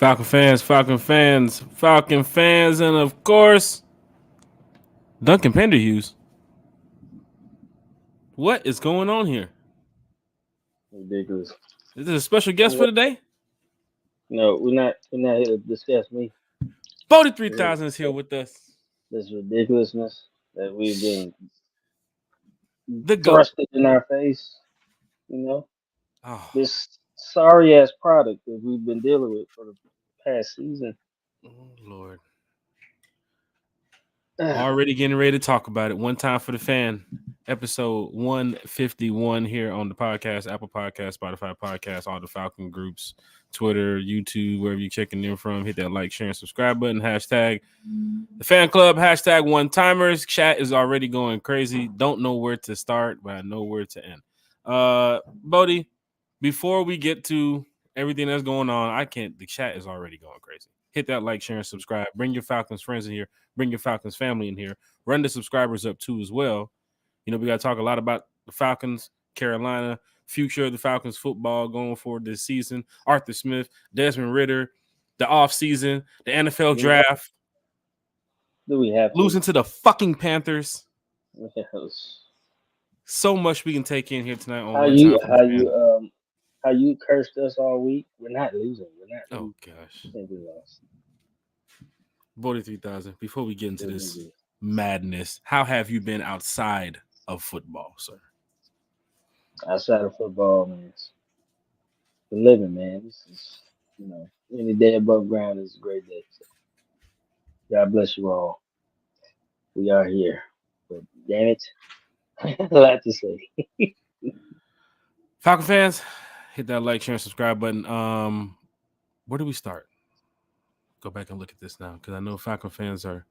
Falcon fans, and of course, Duncan Penderhughes. What is going on here? Ridiculous. Is this a special guest for today? No, we're not here to discuss me. Bodie 3000 is here with us. This ridiculousness that we've been The GOAT. thrusted in our face. You know, Oh, this sorry ass product that we've been dealing with for the past season. Lord. Already getting ready to talk about it. One time for the fan. Episode 151 here on the podcast, Apple Podcast, Spotify Podcast, all the Falcon groups, Twitter, YouTube, wherever you're checking in from. Hit that like, share, and subscribe button. Hashtag the fan club. Hashtag one timers. Chat is already going crazy. Don't know where to start, but I know where to end. Bodie, before we get to everything that's going on, the chat is already going crazy. Hit that like, share, and subscribe. Bring your Falcons friends in here. Bring your Falcons family in here. Run the subscribers up too as well. You know, we got to talk a lot about the Falcons, Carolina, future of the Falcons football going forward this season. Arthur Smith, Desmond Ridder, the offseason, the NFL draft. Do we have losing to the fucking Panthers? Yes. So much we can take in here tonight on how you cursed us all week. We're not losing. Oh gosh. I think we lost. Bodie 3000. Before we get into this madness, how have you been outside of football, sir? Outside of football, man, it's the living, man. This is, any day above ground is a great day. So God bless you all. We are here, but damn it, a lot to say. Falcon fans, hit that like, share, and subscribe button. Where do we start? Go back and look at this now because I know Falcon fans are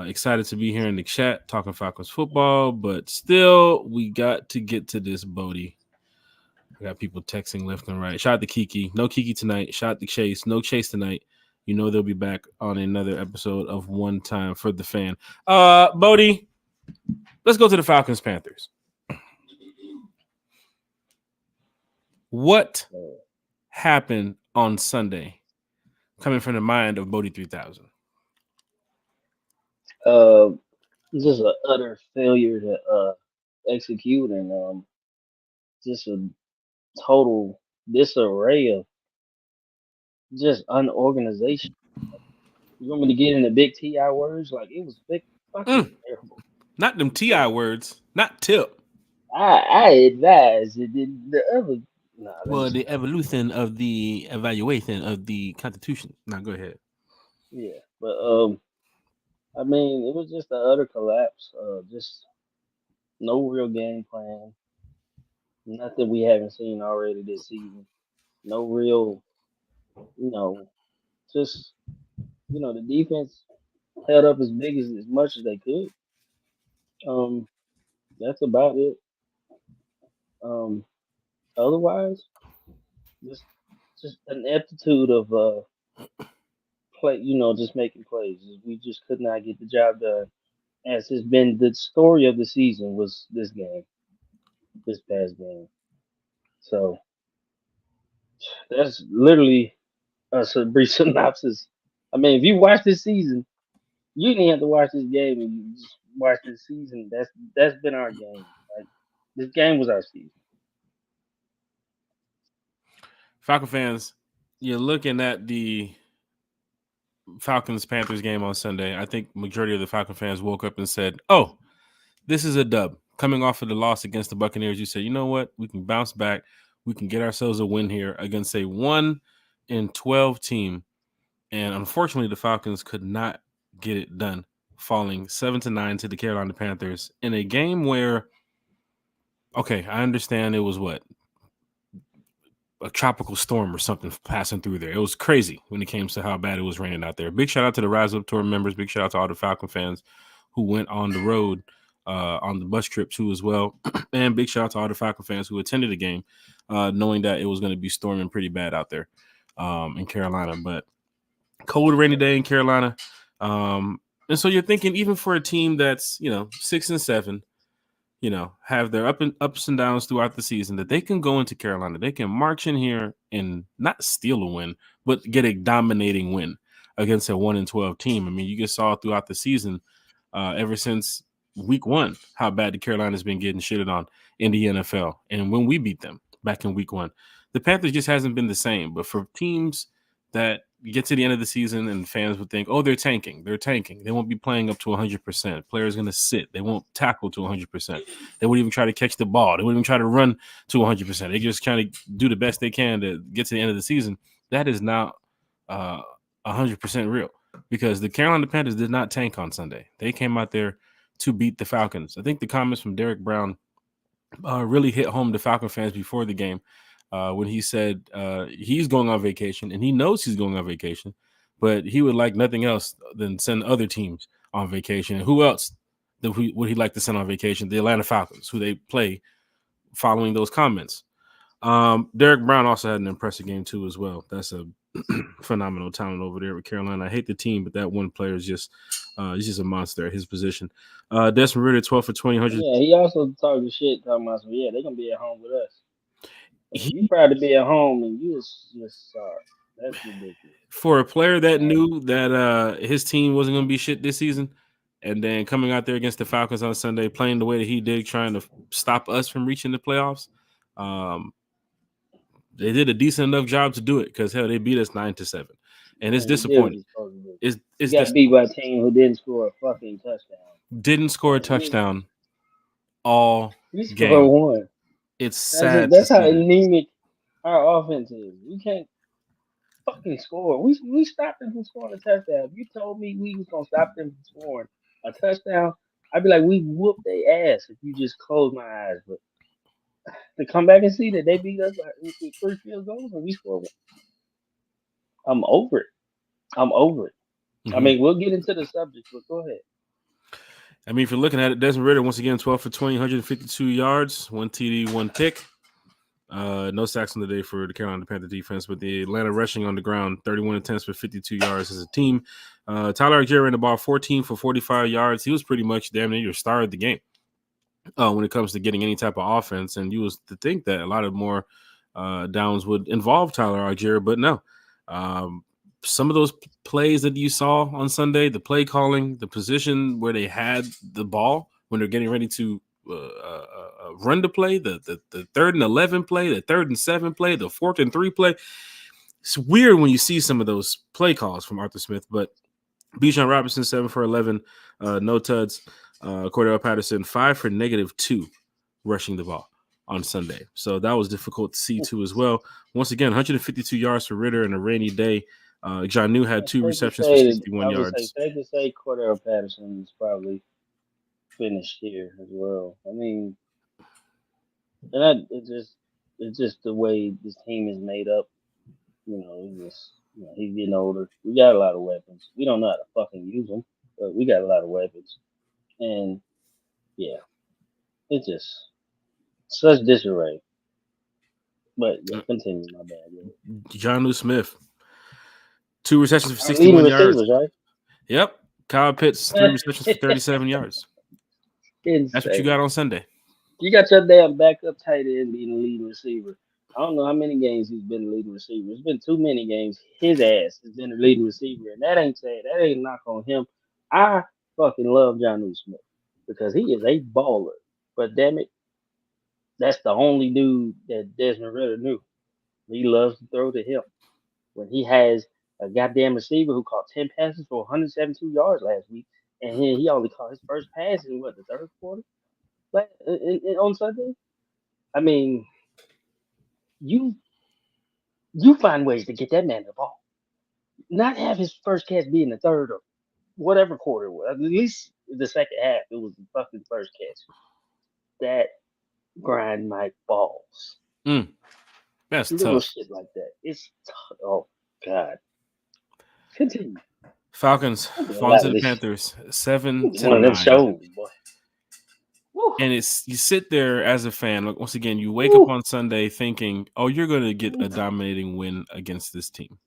excited to be here in the chat talking Falcons football, but still, we got to get to this, Bodie. I got people texting left and right. Shout out to Kiki. No Kiki tonight. Shout out to Chase. No Chase tonight. You know they'll be back on another episode of One Time for the Fan. Bodie, let's go to the Falcons Panthers. What happened on Sunday? Coming from the mind of Bodie 3000. Just an utter failure to execute and just a total disarray of just unorganization. You want me to get into big TI words? Like it was big fucking terrible. Not them TI words. Not tip. I advise it did the other. The evolution of the evaluation of the Constitution. Now go ahead. Yeah, but I mean, it was just an utter collapse. Just no real game plan. Nothing we haven't seen already this season. No real, just the defense held up as much as they could. That's about it. Otherwise, just an aptitude of play. Just making plays. We just could not get the job done. As has been the story of the season was this past game. So that's literally a brief synopsis. I mean, if you watch this season, you didn't have to watch this game, and you just watch this season. That's been our game. Like this game was our season. Falcon fans, you're looking at the Falcons-Panthers game on Sunday. I think majority of the Falcon fans woke up and said, "Oh, this is a dub." Coming off of the loss against the Buccaneers, you said, "You know what? We can bounce back. We can get ourselves a win here against a 1-12 team." And unfortunately, the Falcons could not get it done, falling 7-9 to the Carolina Panthers in a game where, okay, I understand it was a tropical storm or something passing through there. It was crazy when it came to how bad it was raining out there. Big shout out to the RiseUp tour members. Big shout out to all the Falcon fans who went on the road on the bus trip too as well. And big shout out to all the Falcon fans who attended the game, knowing that it was going to be storming pretty bad out there in Carolina. But cold, rainy day in Carolina. And so you're thinking, even for a team that's, 6-7, have their ups and downs throughout the season, that they can go into Carolina, they can march in here and not steal a win, but get a dominating win against a 1-12 team. I mean, you just saw throughout the season, ever since week 1, how bad the Carolina's been getting shitted on in the NFL. And when we beat them back in week 1, the Panthers just hasn't been the same. But for teams that get to the end of the season and fans would think, oh, they're tanking. They won't be playing up to 100%. Players going to sit. They won't tackle to 100%. They won't even try to catch the ball. They won't even try to run to 100%. They just kind of do the best they can to get to the end of the season. That is not 100% real, because the Carolina Panthers did not tank on Sunday. They came out there to beat the Falcons. I think the comments from Derek Brown really hit home to Falcon fans before the game, when he said he's going on vacation, and he knows he's going on vacation, but he would like nothing else than send other teams on vacation. And who else would he like to send on vacation? The Atlanta Falcons, who they play following those comments. Derek Brown also had an impressive game too as well. That's a phenomenal talent over there with Carolina. I hate the team, but that one player is just he's just a monster at his position. Desmond Ridder, 12 for 20. Yeah, he also talking shit, talking about some, yeah, they're gonna be at home with us. You proud to be at home, and you just sorry. That's ridiculous. For a player that knew that his team wasn't going to be shit this season, and then coming out there against the Falcons on Sunday, playing the way that he did, trying to stop us from reaching the playoffs, they did a decent enough job to do it, because hell, they beat us 9-7, and it's disappointing. It's got beat by a team who didn't score a fucking touchdown. Didn't score a touchdown all game. One. It's sad. That's how anemic our offense is. We can't fucking score. We stopped them from scoring a touchdown. If you told me we was gonna stop them from scoring a touchdown, I'd be like, we whooped their ass if you just close my eyes. But to come back and see that they beat us with 3 field goals and we scored one, I'm over it. Mm-hmm. I mean, we'll get into the subject, but go ahead. I mean, if you're looking at it, Desmond Ridder, once again, 12 for 20, 152 yards, 1 TD, 1 pick. No sacks on the day for the Carolina Panther defense, but the Atlanta rushing on the ground, 31 attempts for 52 yards as a team. Tyler Algier ran the ball 14 for 45 yards. He was pretty much damn near your star of the game when it comes to getting any type of offense. And you was to think that a lot of more downs would involve Tyler Algier, but no. Some of those plays that you saw on Sunday, the play calling, the position where they had the ball when they're getting ready to run the play, the 3rd and 11 play, the 3rd and 7 play, the 4th and 3 play. It's weird when you see some of those play calls from Arthur Smith, but Bijan Robinson, 7 for 11, no tuds. Cordell Patterson, 5 for -2 rushing the ball on Sunday. So that was difficult to see too as well. Once again, 152 yards for Ridder in a rainy day. Jonnu had 2 receptions for 61 yards. Safe to say Cordell Patterson is probably finished here as well. I mean, and it's just the way this team is made up. He's getting older. We got a lot of weapons. We don't know how to fucking use them, but we got a lot of weapons. And yeah, it's just such disarray. But continue, my bad. Jonnu Smith, 2 receptions for 61 yards. Right? Yep. Kyle Pitts, 3 receptions for 37 yards. Insane. That's what you got on Sunday. You got your damn backup tight end being the leading receiver. I don't know how many games he's been the leading receiver. It's been too many games. His ass has been the leading receiver, and that ain't sad. That ain't knock on him. I fucking love Jonnu Smith because he is a baller. But damn it, that's the only dude that Desmond Ridder knew. He loves to throw to him. When he has a goddamn receiver who caught 10 passes for 172 yards last week, and he only caught his first pass in the 3rd quarter on Sunday. I mean, you find ways to get that man the ball. Not have his first catch be in the 3rd or whatever quarter it was. At least the second half, it was the fucking first catch. That grind my balls. That's little tough. Shit like that. It's tough. Oh God. Continue. Falcons falling to the Panthers, 7-9. One of them shows, boy. And you sit there as a fan. Look, once again, you wake up on Sunday thinking, "Oh, you're going to get a dominating win against this team.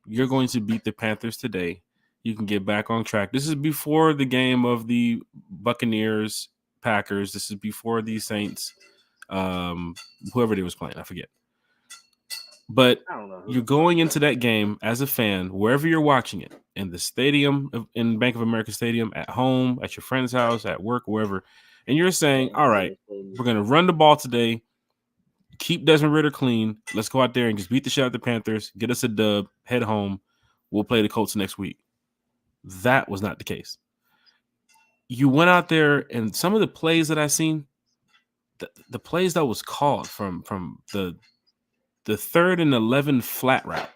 You're going to beat the Panthers today. You can get back on track." This is before the game of the Buccaneers Packers. This is before the Saints. Whoever they was playing, I forget. But I don't know. you're going into that game as a fan, wherever you're watching it, in the stadium, in Bank of America Stadium, at home, at your friend's house, at work, wherever, and you're saying, all right, we're going to run the ball today, keep Desmond Ritter clean. Let's go out there and just beat the shit out of the Panthers, get us a dub, head home. We'll play the Colts next week. That was not the case. You went out there, and some of the plays that I seen, the plays that was called from the 3rd and 11 flat route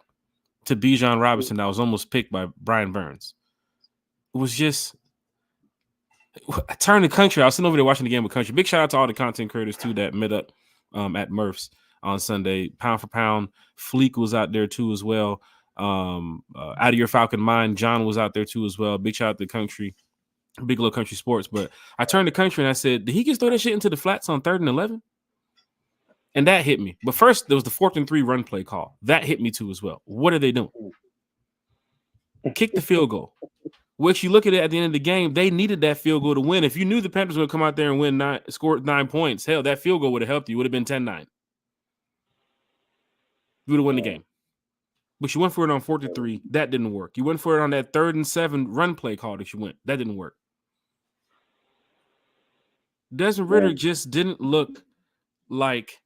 to Bijan Robinson that was almost picked by Brian Burns. It was just, I turned the country. I was sitting over there watching the game with country. Big shout out to all the content creators too that met up at Murph's on Sunday. Pound for pound, Fleek was out there too as well. Out of Your Falcon Mind, John was out there too as well. Big shout out to country, Big Little Country Sports. But I turned the country and I said, did he just throw that shit into the flats on 3rd and 11? And that hit me. But first, there was the 4th and 3 run play call. That hit me too as well. What are they doing? Kick the field goal. Which you look at it at the end of the game, they needed that field goal to win. If you knew the Panthers would come out there and win score 9 points, hell, that field goal would have helped you. It would have been 10-9. You would have won the game. But you went for it on 4th and 3. That didn't work. You went for it on that 3rd and 7 run play call that you went. That didn't work. Desmond Ritter just didn't look like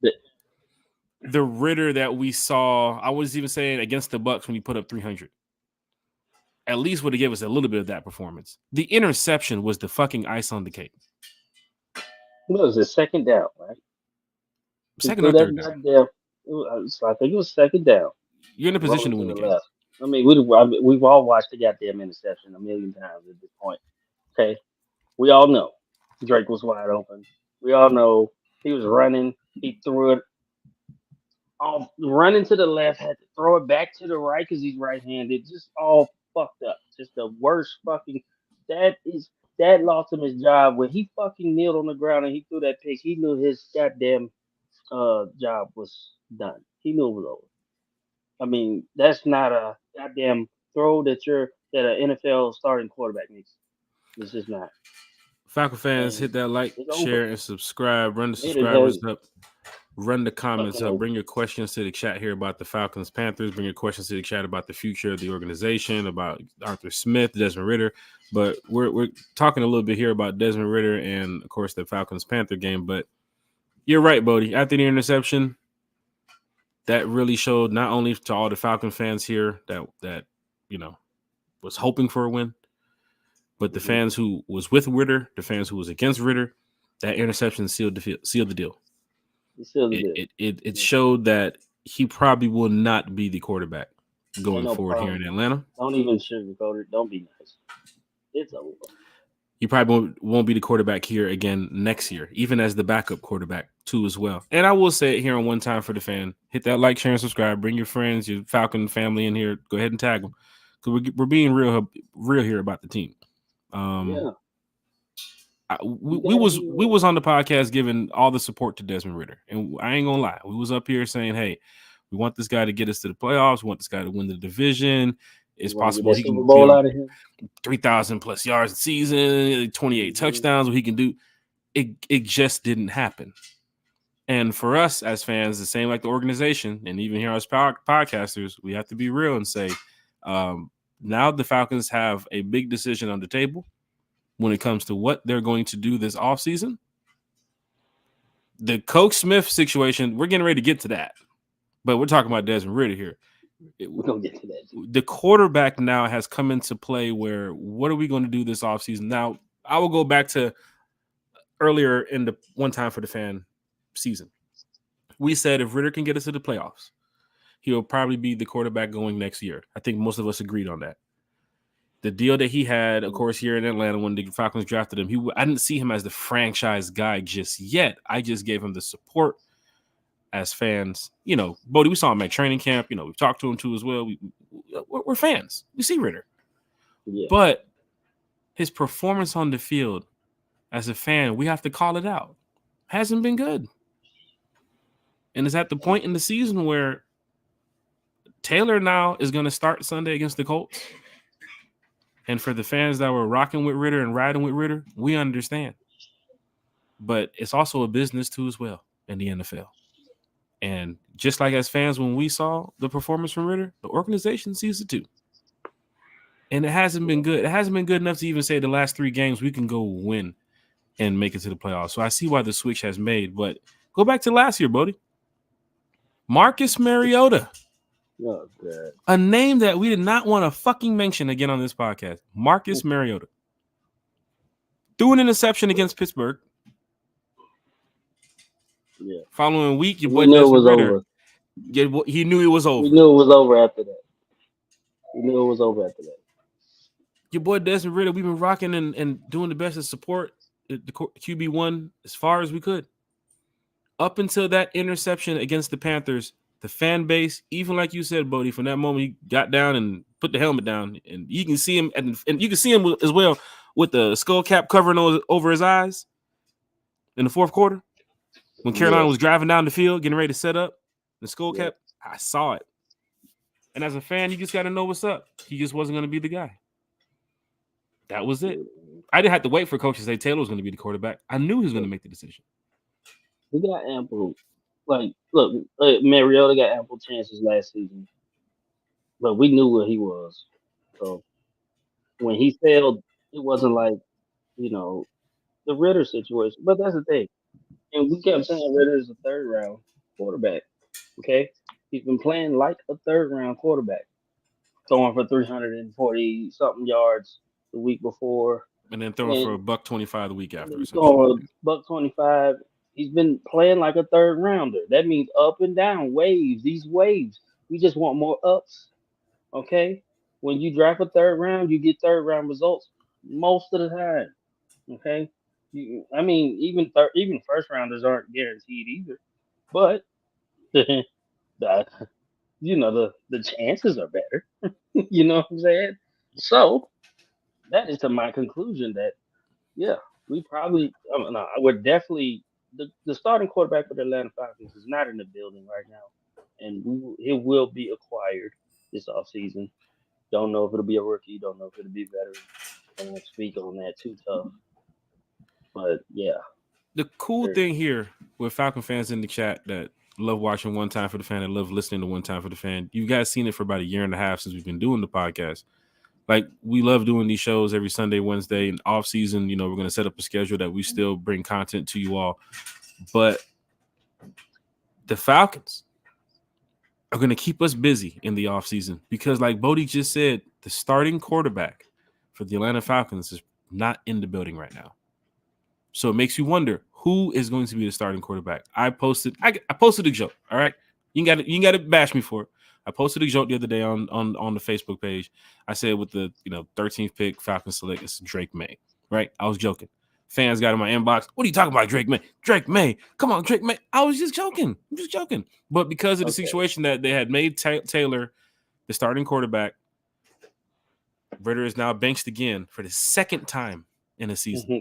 the Ritter that we saw. I was even saying against the Bucs when he put up 300. At least would have given us a little bit of that performance. The interception was the fucking ice on the cake. What was it? Second down, right? Second or third down? I think it was second down. You're in a position to win the game. Left. I mean, we've all watched the goddamn interception a million times at this point. Okay, we all know Drake was wide open. We all know he was running. He threw it off, running to the left, had to throw it back to the right because he's right-handed. Just all fucked up. Just the worst fucking. That lost him his job when he fucking kneeled on the ground and he threw that pick. He knew his goddamn job was done. He knew it was over. I mean, that's not a goddamn throw that an NFL starting quarterback makes. It's just not. Falcon fans, hit that like, share, and subscribe. Run the subscribers up. Run the comments up. Bring your questions to the chat here about the Falcons Panthers. Bring your questions to the chat about the future of the organization, about Arthur Smith, Desmond Ritter. But we're talking a little bit here about Desmond Ritter and, of course, the Falcons Panther game. But you're right, Bodie. After the interception, that really showed not only to all the Falcon fans here that was hoping for a win, but the fans who was with Ritter, the fans who was against Ritter. That interception sealed the deal. It showed that he probably will not be the quarterback going forward here in Atlanta. Don't even sugarcoat it. Don't be nice. It's over. He probably won't be the quarterback here again next year, even as the backup quarterback too as well. And I will say it here on One Time for the Fan. Hit that like, share, and subscribe. Bring your friends, your Falcon family in here. Go ahead and tag them because we're being real here about the team. We was on the podcast giving all the support to Desmond Ritter, and I ain't gonna lie, we was up here saying, "Hey, we want this guy to get us to the playoffs. We want this guy to win the division. It's possible he can ball out of him. 3,000 plus yards a season, 28 touchdowns. What he can do." It just didn't happen. And for us as fans, the same like the organization, and even here as podcasters, we have to be real and say, now the Falcons have a big decision on the table when it comes to what they're going to do this offseason. The Coach Smith situation, we're getting ready to get to that. But we're talking about Desmond Ritter here. We're going to get to that. The quarterback now has come into play where what are we going to do this offseason? Now, I will go back to earlier in the One Time for the Fan season. We said if Ritter can get us to the playoffs, he'll probably be the quarterback going next year. I think most of us agreed on that. The deal that he had, of course, here in Atlanta when the Falcons drafted him, I didn't see him as the franchise guy just yet. I just gave him the support as fans. Bodie, we saw him at training camp. We've talked to him too as well. We're fans. We see Ritter. Yeah. But his performance on the field, as a fan, we have to call it out. Hasn't been good. And it's at the point in the season where Taylor now is going to start Sunday against the Colts. And for the fans that were rocking with Ritter and riding with Ritter, we understand. but it's also a business too as well in the NFL. And just like as fans, when we saw the performance from Ritter, the organization sees it too. And it hasn't been good. It hasn't been good enough to even say the last 3 games we can go win and make it to the playoffs. So I see why the switch has made. But go back to last year, Bodie. Marcus Mariota. Oh, God. A name that we did not want to fucking mention again on this podcast. Marcus Mariota. Threw an interception against Pittsburgh. Yeah. Following week, your We boy knew it Desmond was Ritter, over. he knew it was over. We knew it was over after that. We knew it was over after that. Your boy Desmond Ritter, we've been rocking and doing the best to support the QB1 as far as we could. Up until that interception against the Panthers, the fan base, even like you said, Bodie, from that moment he got down and put the helmet down, and you can see him, and you can see him as well with the skull cap covering over his eyes in the fourth quarter when Carolina was driving down the field, getting ready to set up the skull cap. I saw it, and as a fan, you just got to know what's up. He just wasn't going to be the guy. That was it. I didn't have to wait for coach to say Taylor was going to be the quarterback. I knew he was going to make the decision. He got ample, look, Mariota got ample chances last season, but we knew what he was. So when he failed, it wasn't like, the Ritter situation. But that's the thing. And we kept saying Ritter is a third round quarterback. Okay? He's been playing like a third round quarterback, throwing for 340 something yards the week before. And then throwing for $125 the week after. Throwing $125. He's been playing like a third rounder. That means up and down, waves, these waves. We just want more ups. Okay? When you draft a third round, you get third round results most of the time. Okay? Even first rounders aren't guaranteed either. But the the chances are better. You know what I'm saying? So that is to my conclusion that we probably we're definitely the starting quarterback for the Atlanta Falcons is not in the building right now, and it will be acquired this offseason. Don't know if it'll be a rookie. Don't know if it'll be veteran. I won't speak on that too tough. But yeah. The cool thing here with Falcon fans in the chat that love watching One Time for the Fan and love listening to One Time for the Fan, you guys seen it for about 1.5 years since we've been doing the podcast. Like, we love doing these shows every Sunday, Wednesday, and off season, we're going to set up a schedule that we still bring content to you all. But the Falcons are going to keep us busy in the off season because, like Bodie just said, the starting quarterback for the Atlanta Falcons is not in the building right now. So it makes you wonder who is going to be the starting quarterback. I posted a joke. All right, you got to bash me for it. I posted a joke the other day on the Facebook page. I said with the 13th pick, Falcons select it's Drake May. Right? I was joking. Fans got in my inbox. What are you talking about, Drake May? Drake May. Come on, Drake May. I was just joking. I'm just joking. But because of the situation that they had made Taylor the starting quarterback, Ritter is now benched again for the second time in a season. Mm-hmm.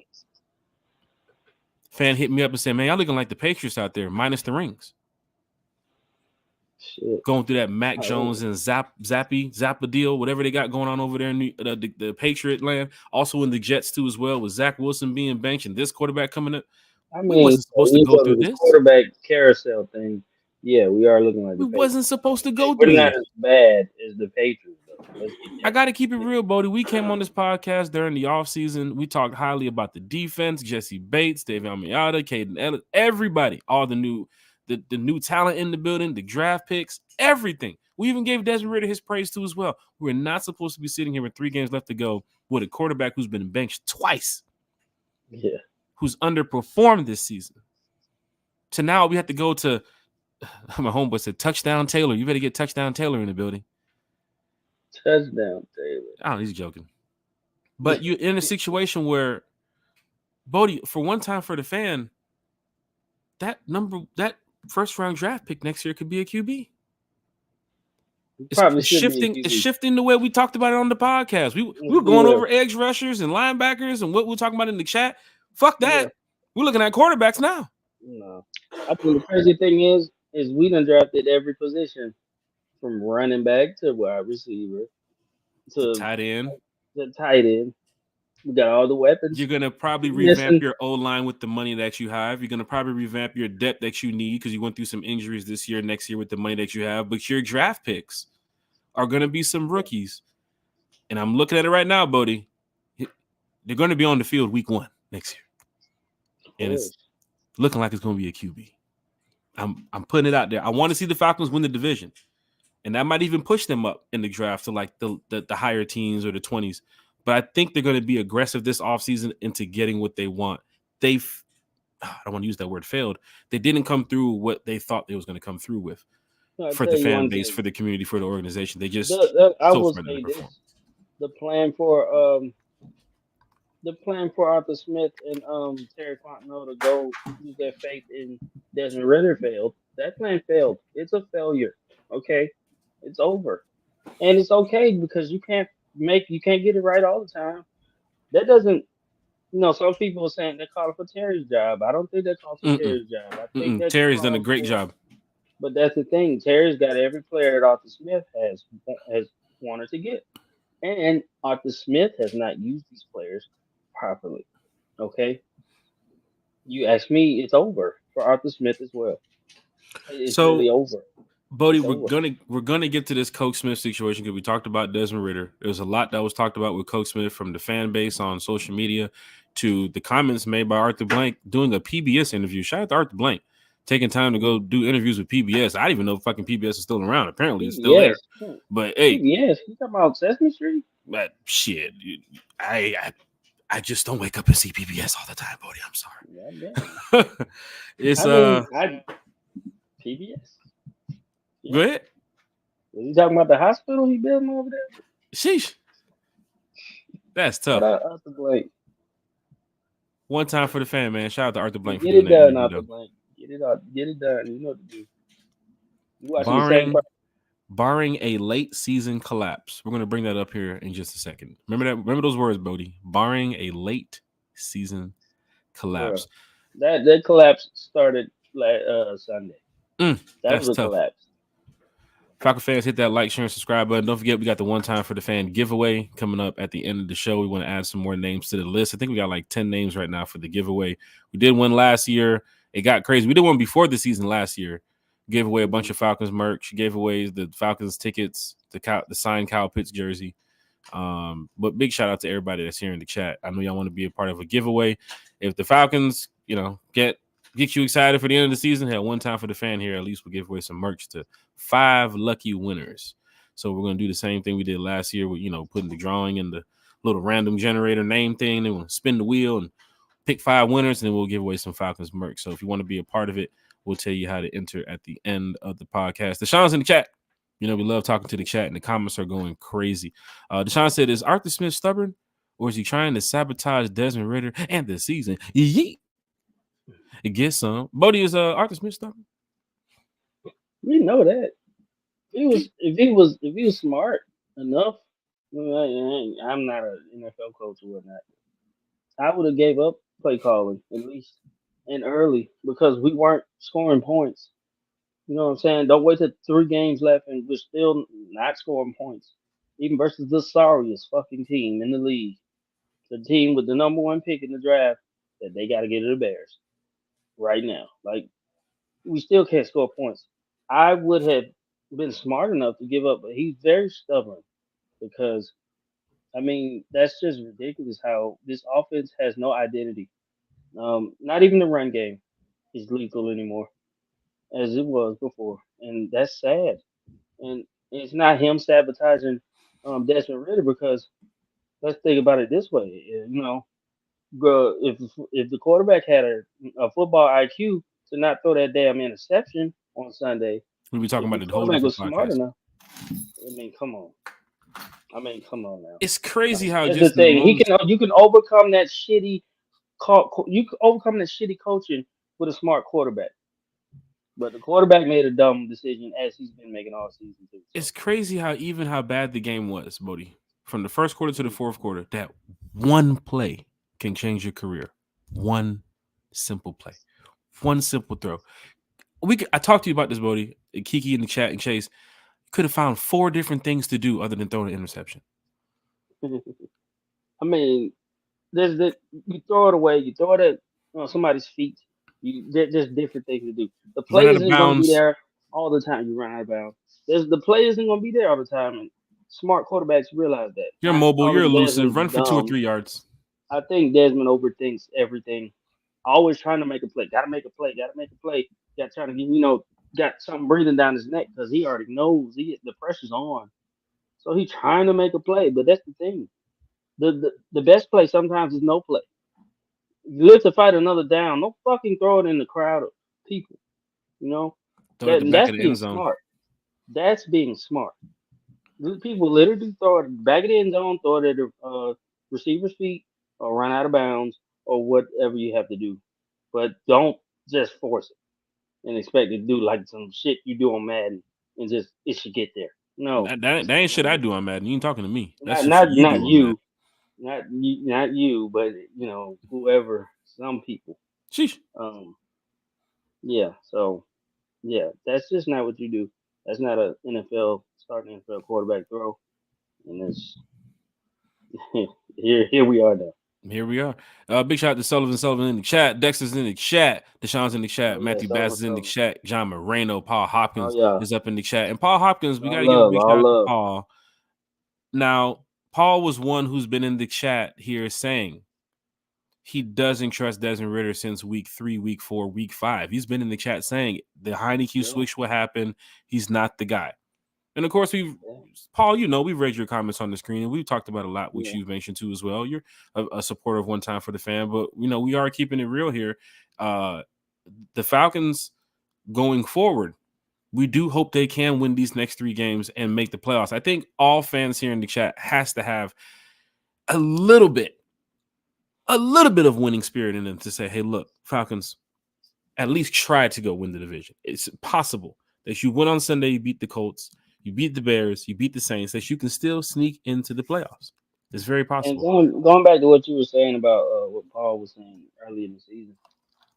Fan hit me up and said, man, y'all looking like the Patriots out there, minus the rings. Shit. Going through that Mac Jones and Zappa deal, whatever they got going on over there in the Patriot land. Also in the Jets, too, as well, with Zach Wilson being benched and this quarterback coming up. We wasn't supposed to go through this. Quarterback carousel thing. Yeah, we are looking like the Patriots. Wasn't supposed to go through this. We're not as bad as the Patriots, though. I got to keep it real, Bodie. We came on this podcast during the offseason. We talked highly about the defense, Jesse Bates, Dave Almeida, Caden Ellis, everybody, all the new talent in the building, the draft picks, everything. We even gave Desmond Ritter his praise, too, as well. We're not supposed to be sitting here with 3 games left to go with a quarterback who's been benched twice. Yeah. Who's underperformed this season. So now we have to go to, my homeboy said, Touchdown Taylor. You better get Touchdown Taylor in the building. Touchdown Taylor. I don't know, he's joking. But you're in a situation where, Bodie, for One Time for the Fan, that first round draft pick next year could be a QB. It's shifting the way we talked about it on the podcast. We were going over edge rushers and linebackers and what we're talking about in the chat. Fuck that. Yeah. We're looking at quarterbacks now. No. I think the crazy thing is we done drafted every position from running back to wide receiver to tight end. To tight end. We got all the weapons. You're gonna probably We revamp missing. your O line with the money that you have. You're gonna probably revamp your depth that you need because you went through some injuries this year, next year with the money that you have. But your draft picks are gonna be some rookies, and I'm looking at it right now, Bodie. They're gonna be on the field week 1 next year, Of and it's course. looking like it's gonna be a QB. I'm putting it out there. I want to see the Falcons win the division, and that might even push them up in the draft to like the higher teens or the 20s. But I think they're going to be aggressive this offseason into getting what they want. I don't want to use that word failed. They didn't come through what they thought they was going to come through with I'll for tell the you fan one base, thing. for the community, for the organization. They just I so will far say didn't perform. this: the plan for Arthur Smith and Terry Fontenot to go use their faith in Desmond Ritter failed. That plan failed. It's a failure. Okay, it's over, and it's okay because you can't get it right all the time. That doesn't. Some people are saying they're calling for Terry's job. I don't think they're calling for Mm-mm. Terry's job. I think Mm-mm. they're Terry's done a calling great for. job. But that's the thing. Terry's got every player that Arthur Smith has wanted to get. And Arthur Smith has not used these players properly. Okay, you ask me, it's over for Arthur Smith as well. It's So really over. Bodie, It's over. we're gonna get to this Coach Smith situation because we talked about Desmond Ritter. There was a lot that was talked about with Coach Smith, from the fan base on social media to the comments made by Arthur Blank doing a PBS interview. Shout out to Arthur Blank taking time to go do interviews with PBS. I didn't even know fucking PBS is still around. Apparently, it's still there. PBS. But hey, PBS. You talking about Sesame Street? that shit, I just don't wake up and see PBS all the time, Bodie. God damn. I'm sorry. It's I mean, I PBS. go Yeah. ahead. Was he talking about the hospital he building over there? Sheesh, that's Shout tough. out Arthur Blank. One time for the fan, man. Shout out to Arthur Blank for Get doing it that done, interview, Arthur though. Blank. Get it out. Get it done. You know what to do. You watching the same Barring part. barring a late season collapse, we're gonna bring that up here in just a second. Remember that. Remember those words, Bodie. Barring a late season Bro. collapse. That collapse started Sunday. That That's was a tough. collapse. Falcon fans, hit that like, share, and subscribe button. Don't forget, we got the one time for the fan giveaway coming up at the end of the show. We want to add some more names to the list. I think we got like 10 names right now for the giveaway. We did one last year. It got crazy. We did one before the season last year. Gave away a bunch of Falcons merch. Gave away the Falcons tickets, the signed Kyle Pitts jersey. But big shout out to everybody that's here in the chat. I know y'all want to be a part of a giveaway. If the Falcons, get you excited for the end of the season, hell, one time for the fan here, at least we'll give away some merch to 5 lucky winners. So we're going to do the same thing we did last year with, putting the drawing in the little random generator name thing. Then we'll spin the wheel and pick 5 winners, and then we'll give away some Falcons merch. So if you want to be a part of it, we'll tell you how to enter at the end of the podcast. Deshaun's in the chat. We love talking to the chat, and the comments are going crazy. Deshaun said, is Arthur Smith stubborn, or is he trying to sabotage Desmond Ritter and the season? Yeet. Get some. Bodie, is Arthur Smith stubborn? We know that. If he was smart enough, I'm not an NFL coach or whatnot. I would have gave up play calling at least and early because we weren't scoring points. You know what I'm saying? Don't wait till 3 games left and we're still not scoring points. Even versus the sorriest fucking team in the league, the team with the number 1 pick in the draft, that they got to get to the Bears right now. Like, we still can't score points. I would have been smart enough to give up, but he's very stubborn because, I mean, that's just ridiculous how this offense has no identity. Not even the run game is lethal anymore as it was before, and that's sad. And it's not him sabotaging Desmond Ritter because let's think about it this way. If the quarterback had a football IQ to not throw that damn interception on Sunday, We'll be talking if the about a whole quarterback different was smart podcast. enough, I mean, come on. Come on now. It's crazy how That's the just in the thing. most You can overcome that shitty you can overcome that shitty coaching with a smart quarterback. But the quarterback made a dumb decision as he's been making all season too. So. it's crazy how bad the game was, Bodie. From the first quarter to the Mhm. fourth quarter, that one play can change your career. One simple play. One simple throw. I talked to you about this, Bodie. Kiki in the chat and Chase could have found 4 different things to do other than throwing an interception. I mean, You throw it away, you throw it at somebody's feet. There's just different things to do. The Run out players of ain't gonna be bounds. there all the time. You run out of bounds. The players ain't gonna be there all the time, and smart quarterbacks realize that. You're Not mobile. You're calling elusive. Run Desmond for 2 or dumb. 3 yards. I think Desmond overthinks everything. Always trying to make a play. Gotta make a play. Gotta make a play. Got trying to get got something breathing down his neck because he already knows the pressure's on. So he's trying to make a play. But that's the thing. The best play sometimes is no play. You live to fight another down. Don't fucking throw it in the crowd of people. You know Throw it at the and back that's of the being end zone. smart. That's being smart. People literally throw it back of the end zone, throw it at the receiver's feet, or run out of bounds, or whatever you have to do. But don't just force it and expect it to do like some shit you do on Madden and just it should get there. No, That it's ain't not shit gonna I get do on Madden. You ain't talking to me. there. That's some shit you Not do on Madden. you, not you, but whoever, some people. Sheesh. Um, yeah. So yeah, that's just not what you do. That's not a NFL starting NFL quarterback throw, and it's here we are now. Here we are. Big shout out to Sullivan in the chat. Dexter's in the chat. Deshaun's in the Oh chat. yeah, Matthew Bass is in the so. chat. John Moreno, Paul Oh Hopkins yeah, is up in the chat. And Paul Hopkins, we got all to give a love, big all shout out to love. Paul. Now, Paul was one who's been in the chat here saying he doesn't trust Desmond Ritter since week 3, week 4, week 5. He's been in the chat saying the Heineke Yeah, switch will happen. He's not the guy. And of course, yeah, Paul, we've read your comments on the screen and we've talked about a lot, which yeah. you've mentioned too as well. You're a supporter of One Time for the Fan, but we are keeping it real here. The Falcons going forward, we do hope they can win these next 3 games and make the playoffs. I think all fans here in the chat has to have a little bit of winning spirit in them to say, hey, look, Falcons, at least try to go win the division. It's possible that you win on Sunday, you beat the Colts, you beat the Bears, you beat the Saints, that you can still sneak into the playoffs. It's very And possible. going back to what you were saying about what Paul was saying earlier in the season.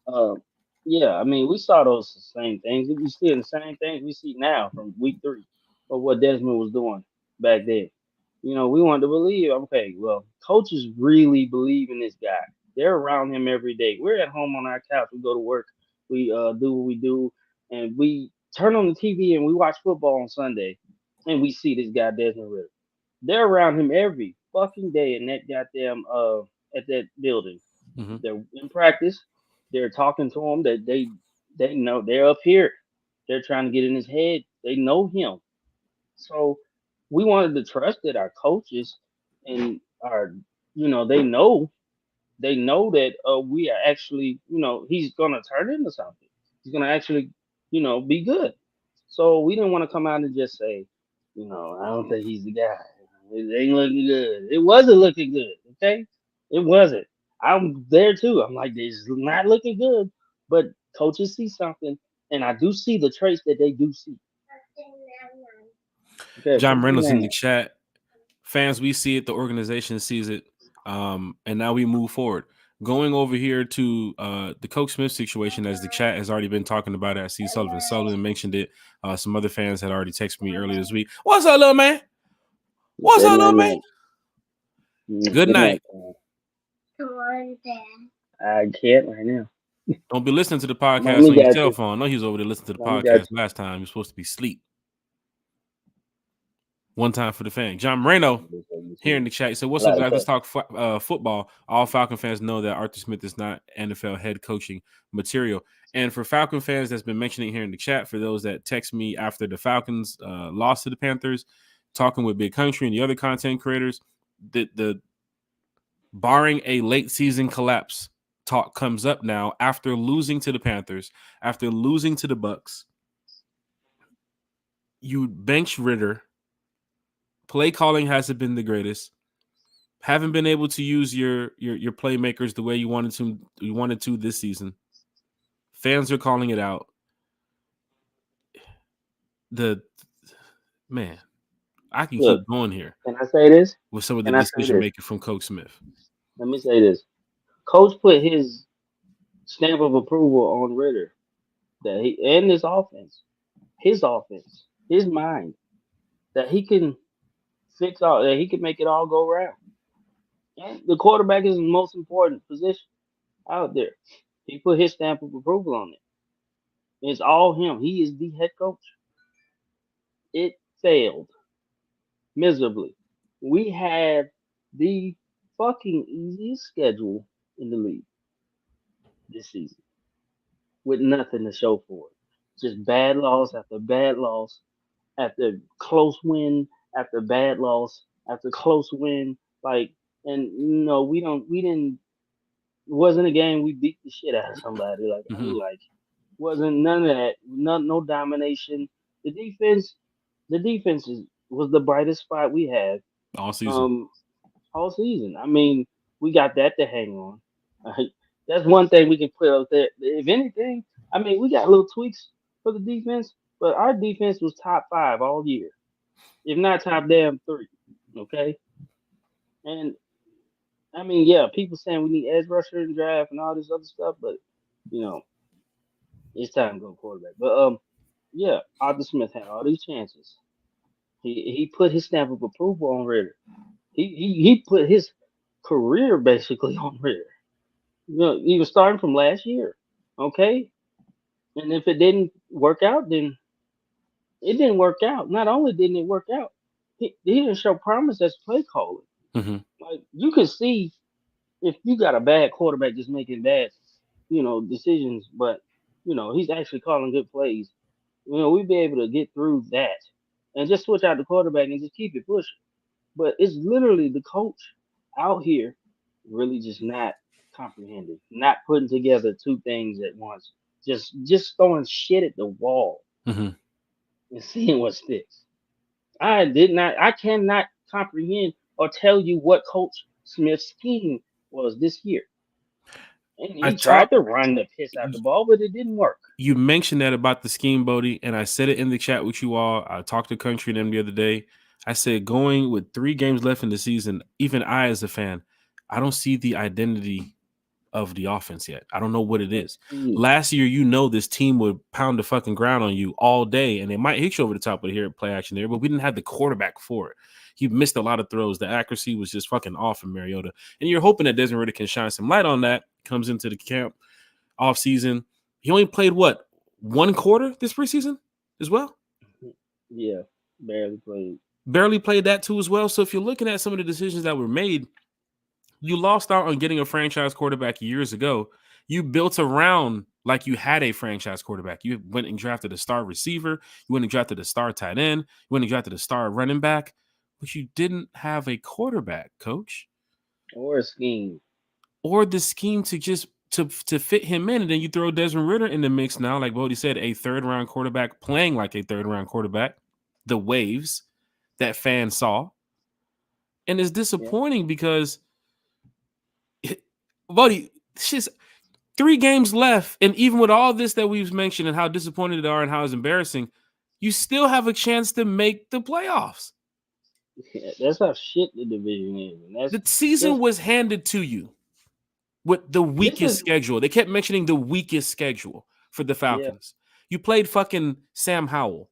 Um, yeah, I mean, we saw those same things. We see the same things we see now from week 3 of what Desmond was doing back then. We wanted to believe, okay, well, coaches really believe in this guy. They're around him every day. We're at home on our couch. We go to work. We do what we do, and we turn on the TV and we watch football on Sunday, and we see this guy Desmond Ritter. They're around him every fucking day in that goddamn at that building. Mm-hmm. They're in practice. They're talking to him. That they know they're up here. They're trying to get in his head. They know him. So we wanted to trust that our coaches and our they know that we are actually he's gonna turn into something. He's gonna actually be good. So we didn't want to come out and just say I don't think he's the guy. It ain't looking good. It wasn't looking good. Okay, it wasn't. I'm there too. I'm like, it's not looking good. But coaches see something, and I do see the traits that they do see. Okay, John Reynolds in the 59. chat. Fans, we see it. The organization sees it. And now we move forward. Going over here to the Coach Smith situation, as the chat has already been talking about it. I see Sullivan. Sullivan mentioned it. Some other fans had already texted me earlier this week. What's up, little man? What's Good up, night, little man? night. Good Good night. night. I can't right now. Don't be listening to the podcast Mommy on your got cell you. phone. I know he was over there listening to the Mommy got podcast last time. You're supposed to be asleep. One time for the fan. John Moreno here in the chat. So what's A up, lot of guys? Let's cuss. talk football. All Falcon fans know that Arthur Smith is not NFL head coaching material. And for Falcon fans that's been mentioning here in the chat, for those that text me after the Falcons lost to the Panthers, talking with Big Country and the other content creators, the barring a late season collapse talk comes up now after losing to the Panthers, after losing to the Bucks. You bench Ritter. Play calling hasn't been the greatest. Haven't been able to use your playmakers the way you wanted to this season. Fans are calling it out. The man, I can Look, keep going here can I say this? with some of the Can I say decision this? making from Coach Smith. Let me say this. Coach put his stamp of approval on Ritter that he and his offense, his mind that he can fix all that he can make it all go around. And the quarterback is the most important position out there. He put his stamp of approval on it. It's all him. He is the head coach. It failed miserably. We had the fucking easiest schedule in the league this season with nothing to show for it. Just bad loss after bad loss after close win after bad loss after close win. Like, and we didn't. It wasn't a game we beat the shit out of somebody. Like, I Mm-hmm. was like, wasn't none of that. No domination. The defense, the defense was the brightest spot we had. All season. Um, all season. I mean, we got that to hang on. That's one thing we can put up there. If anything, I mean, we got little tweaks for the defense, but our defense was top five all year, if not top damn three. Okay, and I mean, yeah, people saying we need edge rusher and draft and all this other stuff, but you know, it's time to go quarterback. But yeah, Arthur Smith had all these chances. He put his stamp of approval on Ritter. He put his career basically on Ritter. He was starting from last year. Okay, and if it didn't work out, then it didn't work out. Not only didn't it work out, he didn't show promise as play caller. Mm-hmm. Like you can see if you got a bad quarterback just making bad, decisions, but he's actually calling good plays. We'd be able to get through that and just switch out the quarterback and just keep it pushing. But it's literally the coach out here really just not comprehending, not putting together two things at once, just throwing shit at the wall Mm-hmm. and seeing what sticks. I cannot comprehend or tell you what Coach Smith's scheme was this year. And I he tried talk. to run the piss out the ball, but it didn't work. You mentioned that about the scheme, Bodie, and I said it in the chat with you all. I talked to Country and them the other day. I said, going with 3 games left in the season, even I, as a fan, I don't see the identity of the offense yet. I don't know what it is. Last year, this team would pound the fucking ground on you all day, and they might hit you over the top of the hair play action there, but we didn't have the quarterback for it. He missed a lot of throws. The accuracy was just fucking off in Mariota. And you're hoping that Desmond Ridder can shine some light on that. Comes into the camp off season. He only played what, 1 quarter this preseason as well? Yeah, barely played. Barely played that too as well. So if you're looking at some of the decisions that were made, you lost out on getting a franchise quarterback years ago. You built around like you had a franchise quarterback. You went and drafted a star receiver. You went and drafted a star tight end. You went and drafted a star running back. But you didn't have a quarterback, coach. Or a scheme. Or the scheme to just to fit him in. And then you throw Desmond Ridder in the mix now, like Bodie said, a third-round quarterback playing like a third-round quarterback. The waves that fans saw. And it's disappointing because Bodie, shit's 3 games left, and even with all this that we've mentioned and how disappointed they are and how it's embarrassing, you still have a chance to make the playoffs. Yeah, that's how shit the division is. And The season was handed to you with the weakest schedule. They kept mentioning the weakest schedule for the Falcons. Yeah. You played fucking Sam Howell.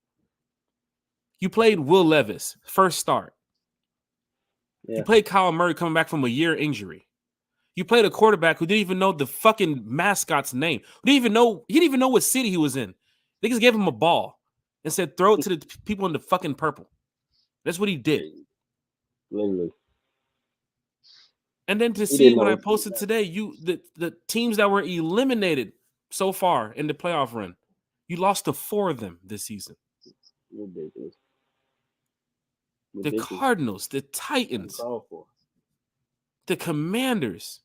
You played Will Levis, first start. Yeah. You played Kyle Murray coming back from a year injury. You played a quarterback who didn't even know the fucking mascot's name. He didn't even know what city he was in. They just gave him a ball and said, throw it to the people in the fucking purple. That's what he did. Literally. And then to see when I posted today, the teams that were eliminated so far in the playoff run, you lost to 4 of them this season. Ridiculous. The Cardinals, the Titans, the Commanders.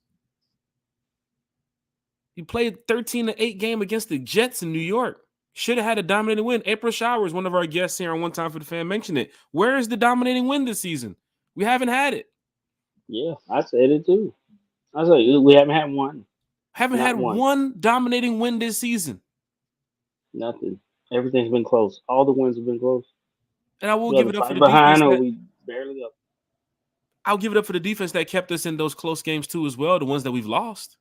You played 13-8 game against the Jets in New York. Should have had a dominating win. April Showers, one of our guests here on One Time for the Fan, mentioned it. Where is the dominating win this season? We haven't had it. Yeah, I said it too. I said we haven't had one. Haven't had one dominating win this season. Nothing. Everything's been close. All the wins have been close. And I will give it up for the defense. We barely up. I'll give it up for the defense that kept us in those close games too as well, the ones that we've lost.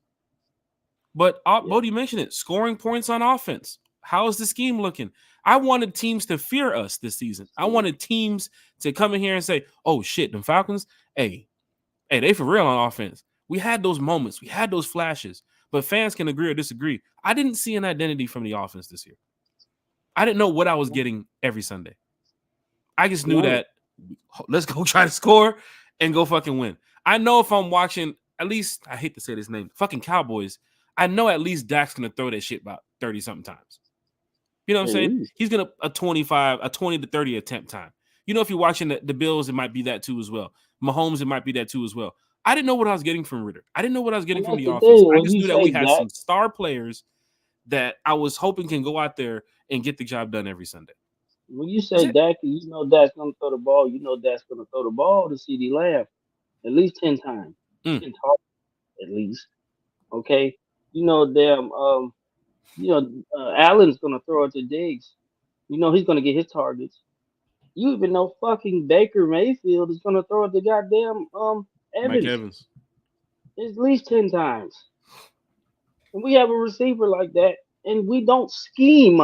But Bodie mentioned it, scoring points on offense. How is the scheme looking? I wanted teams to fear us this season. I wanted teams to come in here and say, oh, shit, them Falcons, hey, Hey, they for real on offense. We had those moments. We had those flashes. But fans can agree or disagree. I didn't see an identity from the offense this year. I didn't know what I was getting every Sunday. I just knew that let's go try to score and go fucking win. I know if I'm watching, at least, I hate to say this name, fucking Cowboys, I know at least Dak's going to throw that shit about 30-something times. You know what I'm saying? He's going to a 20 to 30 attempt time. You know, if you're watching the Bills, it might be that too as well. Mahomes, it might be that too as well. I didn't know what I was getting from Ritter. I didn't know what I was getting from the offense. I just knew that we had some star players that I was hoping can go out there and get the job done every Sunday. When you say Dak, you know Dak's gonna throw the ball. You know Dak's gonna throw the ball to CeeDee Lamb at least 10 times. 10 targets at least. Okay. You know Allen's gonna throw it to Diggs. You know he's gonna get his targets. You even know fucking Baker Mayfield is gonna throw it to goddamn Mike Evans. Evans. At least 10 times. And we have a receiver like that, and we don't scheme.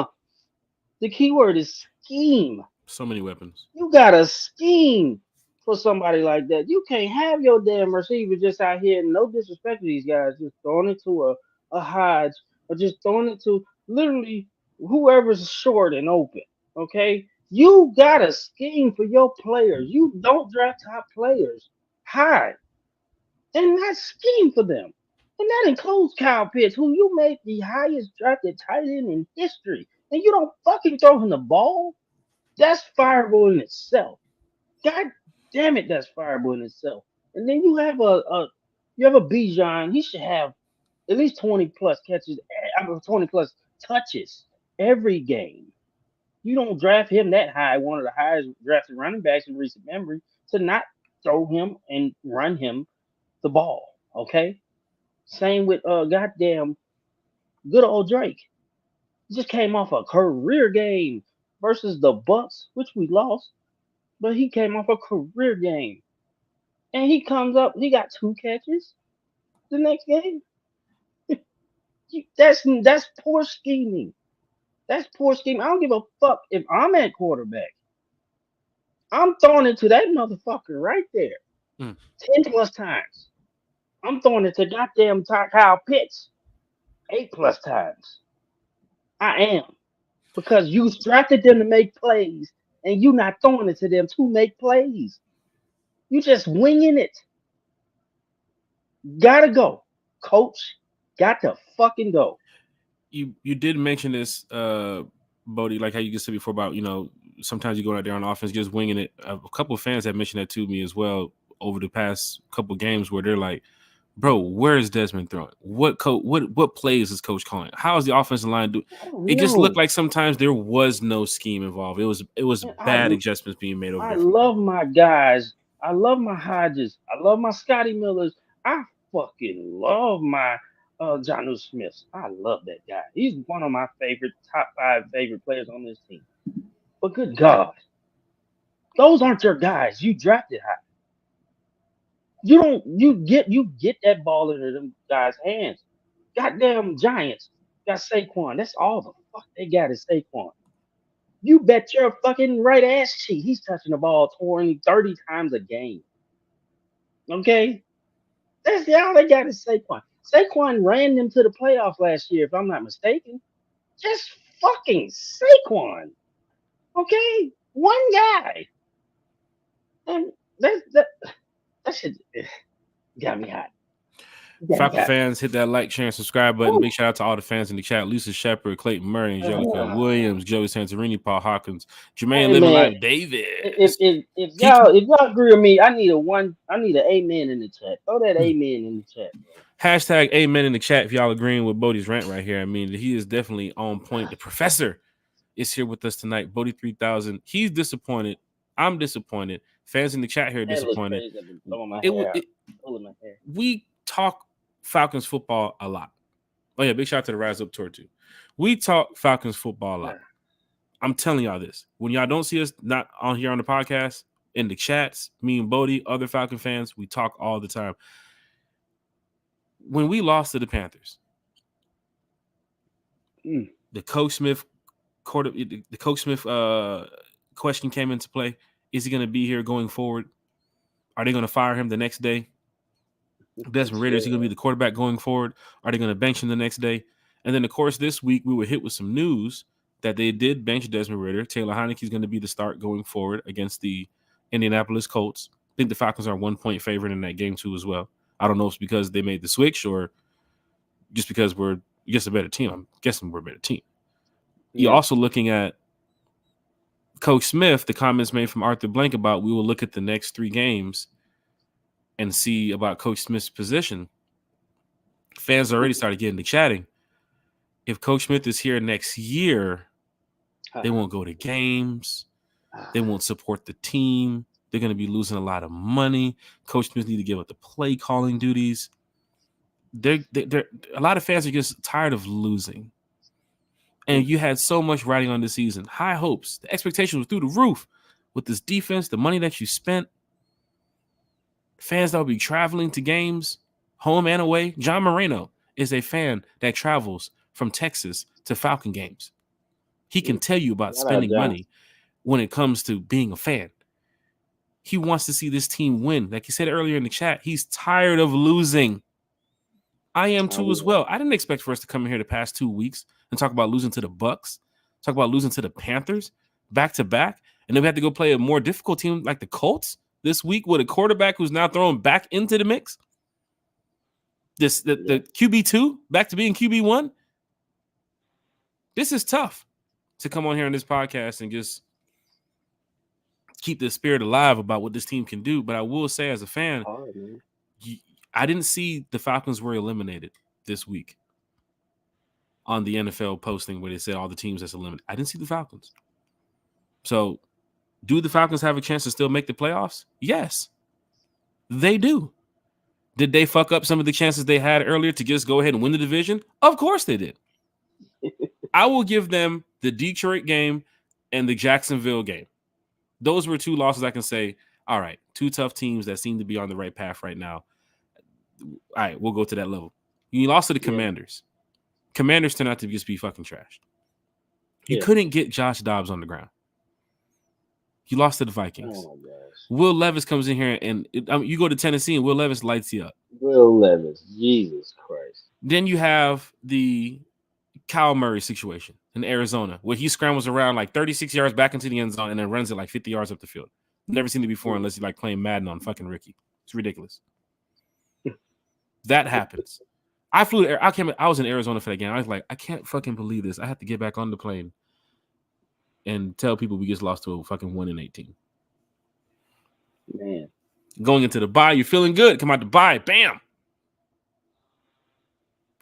The key word is scheme. So many weapons. You gotta scheme for somebody like that. You can't have your damn receiver just out here, no disrespect to these guys, just throwing it to a Hodge or just throwing it to literally whoever's short and open. Okay? You gotta scheme for your players. You don't draft top players high and not scheme for them. And that includes Kyle Pitts, who you made the highest drafted tight end in history. And you don't fucking throw him the ball? That's fireable in itself. God damn it, that's fireable in itself. And then you have a Bijan. He should have at least 20 plus catches, 20 plus touches every game. You don't draft him that high, one of the highest drafted running backs in recent memory, to not throw him and run him the ball. Okay? Same with goddamn good old Drake. He just came off a career game versus the Bucks, which we lost, but he came off a career game. And he comes up, he got 2 catches the next game. That's poor scheming. That's poor scheming. I don't give a fuck if I'm at quarterback. I'm throwing it to that motherfucker right there. 10 plus times. I'm throwing it to goddamn Kyle Pitts 8 plus times. I am. Because you drafted them to make plays and you not throwing it to them to make plays. You just winging it. Gotta go. Coach, got to fucking go. You did mention this, Bodie, like how you just said before about, sometimes you go out there on offense just winging it. A couple of fans have mentioned that to me as well over the past couple of games where they're like, bro, where is Desmond throwing? What plays is coach calling? How is the offensive line doing? It just looked like sometimes there was no scheme involved. It was bad adjustments being made over there. I love my guys. I love my Hodges. I love my Scotty Millers. I fucking love my Jonnu Smiths. I love that guy. He's one of my top 5 favorite players on this team. But good God, those aren't your guys. You drafted high. You get that ball into them guys' hands. Goddamn Giants got Saquon. That's all the fuck they got is Saquon. You bet your fucking right ass cheek he's touching the ball 20, 30 times a game. Okay? That's all they got is Saquon. Saquon ran them to the playoffs last year, if I'm not mistaken. Just fucking Saquon. Okay? One guy. And that shit got me hot. Falcon fans, hit that like, share, and subscribe button. Big shout out to all the fans in the chat: Lisa Shepard, Clayton Murray, Angelica Williams, Joey Santorini, Paul Hawkins, Jermaine Living Life, David. If y'all agree with me, I need an amen in the chat. Throw that amen in the chat. Hashtag amen in the chat if y'all agreeing with Bodie's rant right here. I mean, he is definitely on point. The professor is here with us tonight. Bodie 3000. He's disappointed. I'm disappointed. Fans in the chat here are disappointed. We talk Falcons football a lot. Oh yeah, big shout out to the RiseUp tour too. We talk Falcons football a lot. I'm telling y'all this. When y'all don't see us not on here on the podcast, in the chats, me and Bodie, other Falcon fans, we talk all the time. When we lost to the Panthers, the Coach Smith question came into play. Is he going to be here going forward? Are they going to fire him the next day? Desmond Ritter, is he going to be the quarterback going forward? Are they going to bench him the next day? And then, of course, this week we were hit with some news that they did bench Desmond Ritter. Taylor Heinicke is going to be the start going forward against the Indianapolis Colts. I think the Falcons are 1-point favorite in that game too as well. I don't know if it's because they made the switch or just because we're just a better team. I'm guessing we're a better team. You're also looking at Coach Smith, the comments made from Arthur Blank about we will look at the next 3 games and see about Coach Smith's position. Fans already started getting to chatting. If Coach Smith is here next year, they won't go to games. They won't support the team. They're going to be losing a lot of money. Coach Smith need to give up the play calling duties. They're a lot of fans are just tired of losing. And you had so much riding on the season. High hopes. The expectations were through the roof with this defense, the money that you spent. Fans that will be traveling to games, home and away. John Moreno is a fan that travels from Texas to Falcon games. He can tell you about spending money when it comes to being a fan. He wants to see this team win. Like he said earlier in the chat, he's tired of losing. I am too as well. I didn't expect for us to come in here the past 2 weeks and talk about losing to the Bucks, talk about losing to the Panthers back to back, and then we have to go play a more difficult team like the Colts this week with a quarterback who's now thrown back into the mix. The QB2 back to being QB1. This is tough to come on here on this podcast and just keep the spirit alive about what this team can do. But I will say, as a fan, I didn't see the Falcons were eliminated this week on the NFL posting where they said all the teams that's eliminated. I didn't see the Falcons. So, do the Falcons have a chance to still make the playoffs? Yes, they do. Did they fuck up some of the chances they had earlier to just go ahead and win the division? Of course they did. I will give them the Detroit game and the Jacksonville game. Those were 2 losses I can say, all right, 2 tough teams that seem to be on the right path right now. All right, we'll go to that level. You lost to the Commanders. Commanders turned out to just be fucking trash. You couldn't get Josh Dobbs on the ground. You lost to the Vikings. Oh, my gosh. Will Levis comes in here and you go to Tennessee and Will Levis lights you up. Will Levis, Jesus Christ. Then you have the Kyle Murray situation in Arizona where he scrambles around like 36 yards back into the end zone and then runs it like 50 yards up the field. Never seen it before unless you like playing Madden on fucking Ricky. It's ridiculous. That happens. I was in Arizona for that game. I was like, I can't fucking believe this. I have to get back on the plane and tell people we just lost to a fucking 1-18. Man. Going into the bye, you're feeling good. Come out the bye. Bam.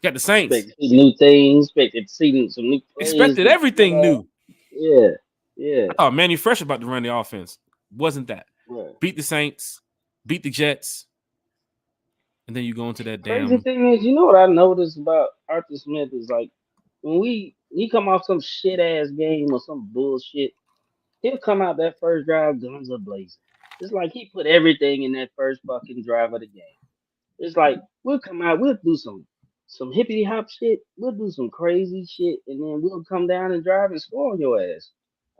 Got the Saints. Expected new things. Expected to see some new plays. Expected everything new. Yeah. I thought Manny Fresh about to run the offense. Wasn't that. Right. Beat the Saints. Beat the Jets. And then you go into that damn. Crazy thing is, you know what I noticed about Arthur Smith is like when he come off some shit ass game or some bullshit, he'll come out that first drive guns a blazing. It's like he put everything in that first fucking drive of the game. It's like we'll come out, we'll do some hippity hop shit, we'll do some crazy shit, and then we'll come down and drive and score on your ass.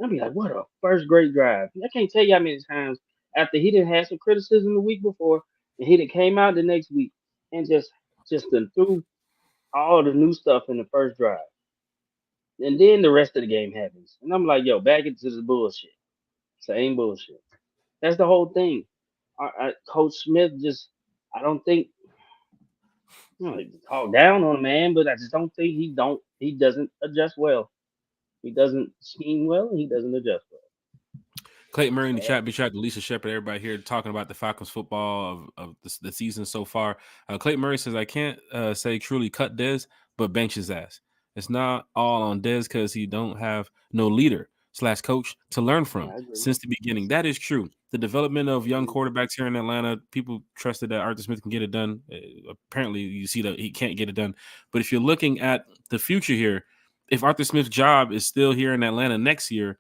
I'll be like, what a first great drive. I can't tell you how many times after he didn't have some criticism the week before, and he done came out the next week and just done threw all the new stuff in the first drive. And then the rest of the game happens. And I'm like, yo, back into this bullshit. Same bullshit. That's the whole thing. Coach Smith I don't think, talk down on him, man, but I just don't think he doesn't adjust well. He doesn't scheme well, and he doesn't adjust well. Clayton Murray in the chat, big shout out to Lisa Shepard, everybody here talking about the Falcons football of the season so far. Clayton Murray says, I can't say truly cut Dez, but bench his ass. It's not all on Dez because he don't have no leader / coach to learn from since the beginning. That is true. The development of young quarterbacks here in Atlanta, people trusted that Arthur Smith can get it done. Apparently, you see that he can't get it done. But if you're looking at the future here, if Arthur Smith's job is still here in Atlanta next year,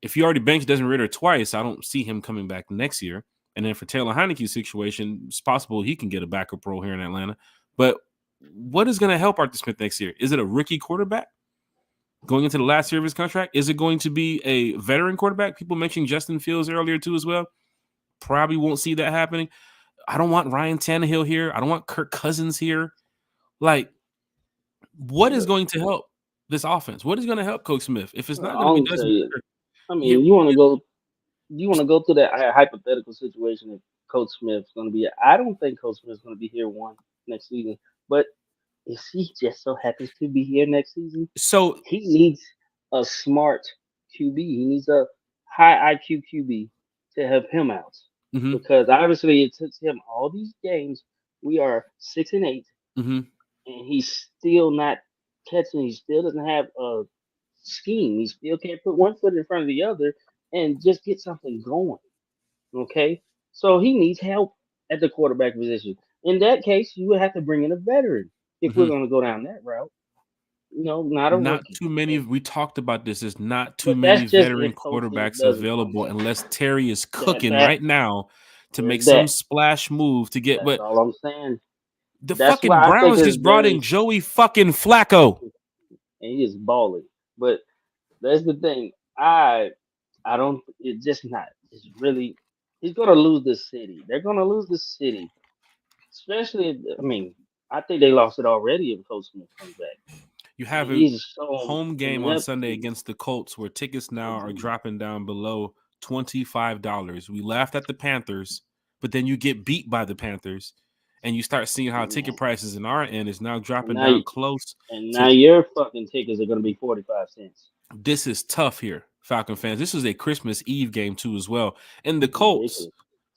if you already benched Desmond Ritter twice, I don't see him coming back next year. And then for Taylor Heinicke's situation, it's possible he can get a backup role here in Atlanta. But what is going to help Arthur Smith next year? Is it a rookie quarterback going into the last year of his contract? Is it going to be a veteran quarterback? People mentioned Justin Fields earlier too as well. Probably won't see that happening. I don't want Ryan Tannehill here. I don't want Kirk Cousins here. Like, what is Look, going to help this offense? What is going to help Coach Smith? If it's not going to be I'll tell Desmond you. Ridder, I here, mean, you want to go through that hypothetical situation if Coach Smith's going to be. I don't think Coach Smith's going to be here one next season, but if he just so happens to be here next season, so he needs a smart QB. He needs a high IQ QB to help him out mhm, because obviously it took him all these games. We are 6-8, mhm. and he's still not catching. He still doesn't have a scheme. He still can't put one foot in front of the other and just get something going. Okay, so he needs help at the quarterback position. In that case, you would have to bring in a veteran if we're Mhm. going to go down that route. Not a Not rookie. too many. We talked about this. There's not too But many that's just veteran if Coach Smith quarterbacks doesn't come available back. unless Terry is That cooking that right now to make there's some that. splash move to get. That's But all I'm saying. the That's why fucking I think Browns it's just brought in very Joey fucking Flacco. and he is balling. But that's the thing. I don't. It's just not. It's really. He's gonna lose the city. They're gonna lose the city. Especially. I mean, I think they lost it already if Coach Smith comes back. You have a He's so home game on Sunday ineptitude. against the Colts where tickets now are Agreed. dropping down below $25. We laughed at the Panthers, but then you get beat by the Panthers, and you start seeing how ticket prices in our end is now And dropping now, down close and now to. your fucking tickets are gonna be 45 cents. This is tough here, Falcon fans. This is a Christmas Eve game too, as well. And the Colts Ridiculous.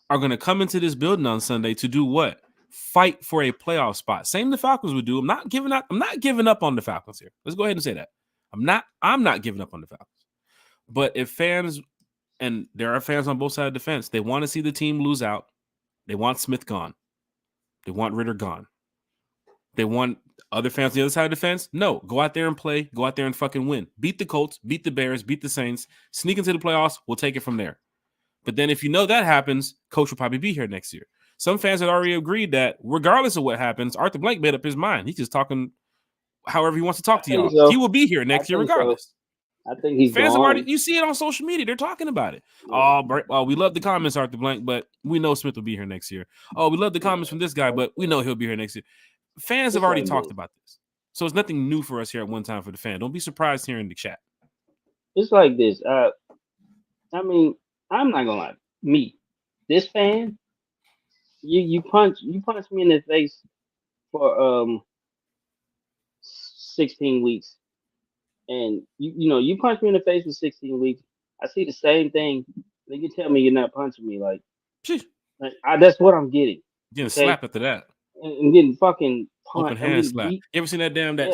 are going to come into this building on Sunday to do what? Fight for a playoff spot. Same the Falcons would do. I'm not giving up. I'm not giving up on the Falcons here. Let's go ahead and say that. I'm not giving up on the Falcons. But if fans, and there are fans on both sides of the fence, they want to see the team lose out. They want Smith gone. They want Ritter gone. They want other fans on the other side of the fence. No, go out there and play. Go out there and fucking win. Beat the Colts, beat the Bears, beat the Saints, sneak into the playoffs. We'll take it from there. But then if you know that happens, Coach will probably be here next year. Some fans had already agreed that regardless of what happens, Arthur Blank made up his mind. He's just talking however he wants to I talk to think y'all. He so. will be here I next year think so. regardless. I think he's Fans have already, gone. you see it on social media. They're talking about it. Yeah. Oh, well, we love the comments, Arthur Blank, but we know Smith will be here next year. Oh, we love the Yeah. comments from this guy, but we know he'll be here next year. Fans have It's already like talked this. about this. So it's nothing new for us here at One Time for the Fan. Don't be surprised here in the chat. It's like this. I mean, I'm not gonna lie. Me, this fan, you punch me in the face for 16 weeks, and you punch me in the face for 16 weeks. I see the same thing. Then you tell me you're not punching me Sheesh. that's what I'm getting. Getting Okay, slapped after that. and I'm getting fucking Open punched. I'm hand getting slap. beat. You ever seen that damn Yeah,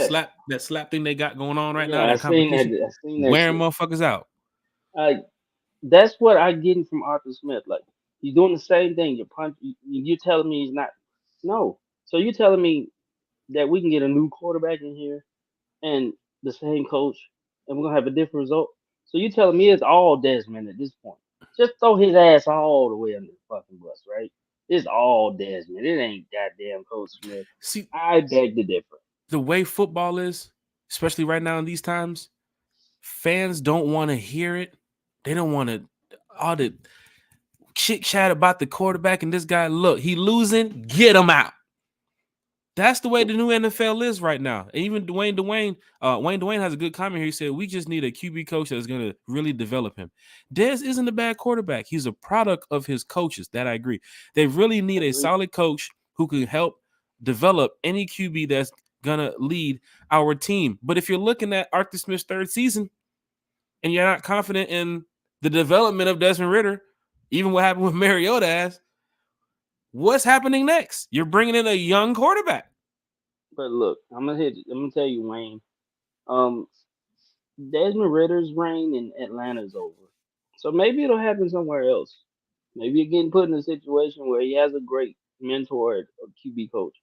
that slap thing they got going on right now? yeah. I That seen that. competition, I seen that wearing shit. motherfuckers out. Uh, that's what I getting from Arthur Smith. Like he's doing the same thing. You're telling me he's not. No. So you're telling me that we can get a new quarterback in here and the same coach, and we're gonna have a different result. So you're telling me it's all Desmond at this point? Just throw his ass all the way under the fucking bus, right? It's all Desmond. It ain't goddamn Coach Smith. See, I beg to differ. the way football is, especially right now in these times, fans don't want to hear it. They don't want to all the chit chat about the quarterback and this guy. Look, he losing, get him out. That's the way the new NFL is right now. And even Wayne Dwayne has a good comment here. He said, we just need a QB coach that's going to really develop him. Dez isn't a bad quarterback. He's a product of his coaches. That I agree. They really need a Agreed. solid coach who can help develop any QB that's going to lead our team. But if you're looking at Arthur Smith's third season and you're not confident in the development of Desmond Ridder, even what happened with Mariota, what's happening next? You're bringing in a young quarterback. But look, I'm gonna tell you, Wayne. Um, Desmond Ritter's reign in Atlanta is over. So maybe it'll happen somewhere else. Maybe you're getting put in a situation where he has a great mentor, a QB coach,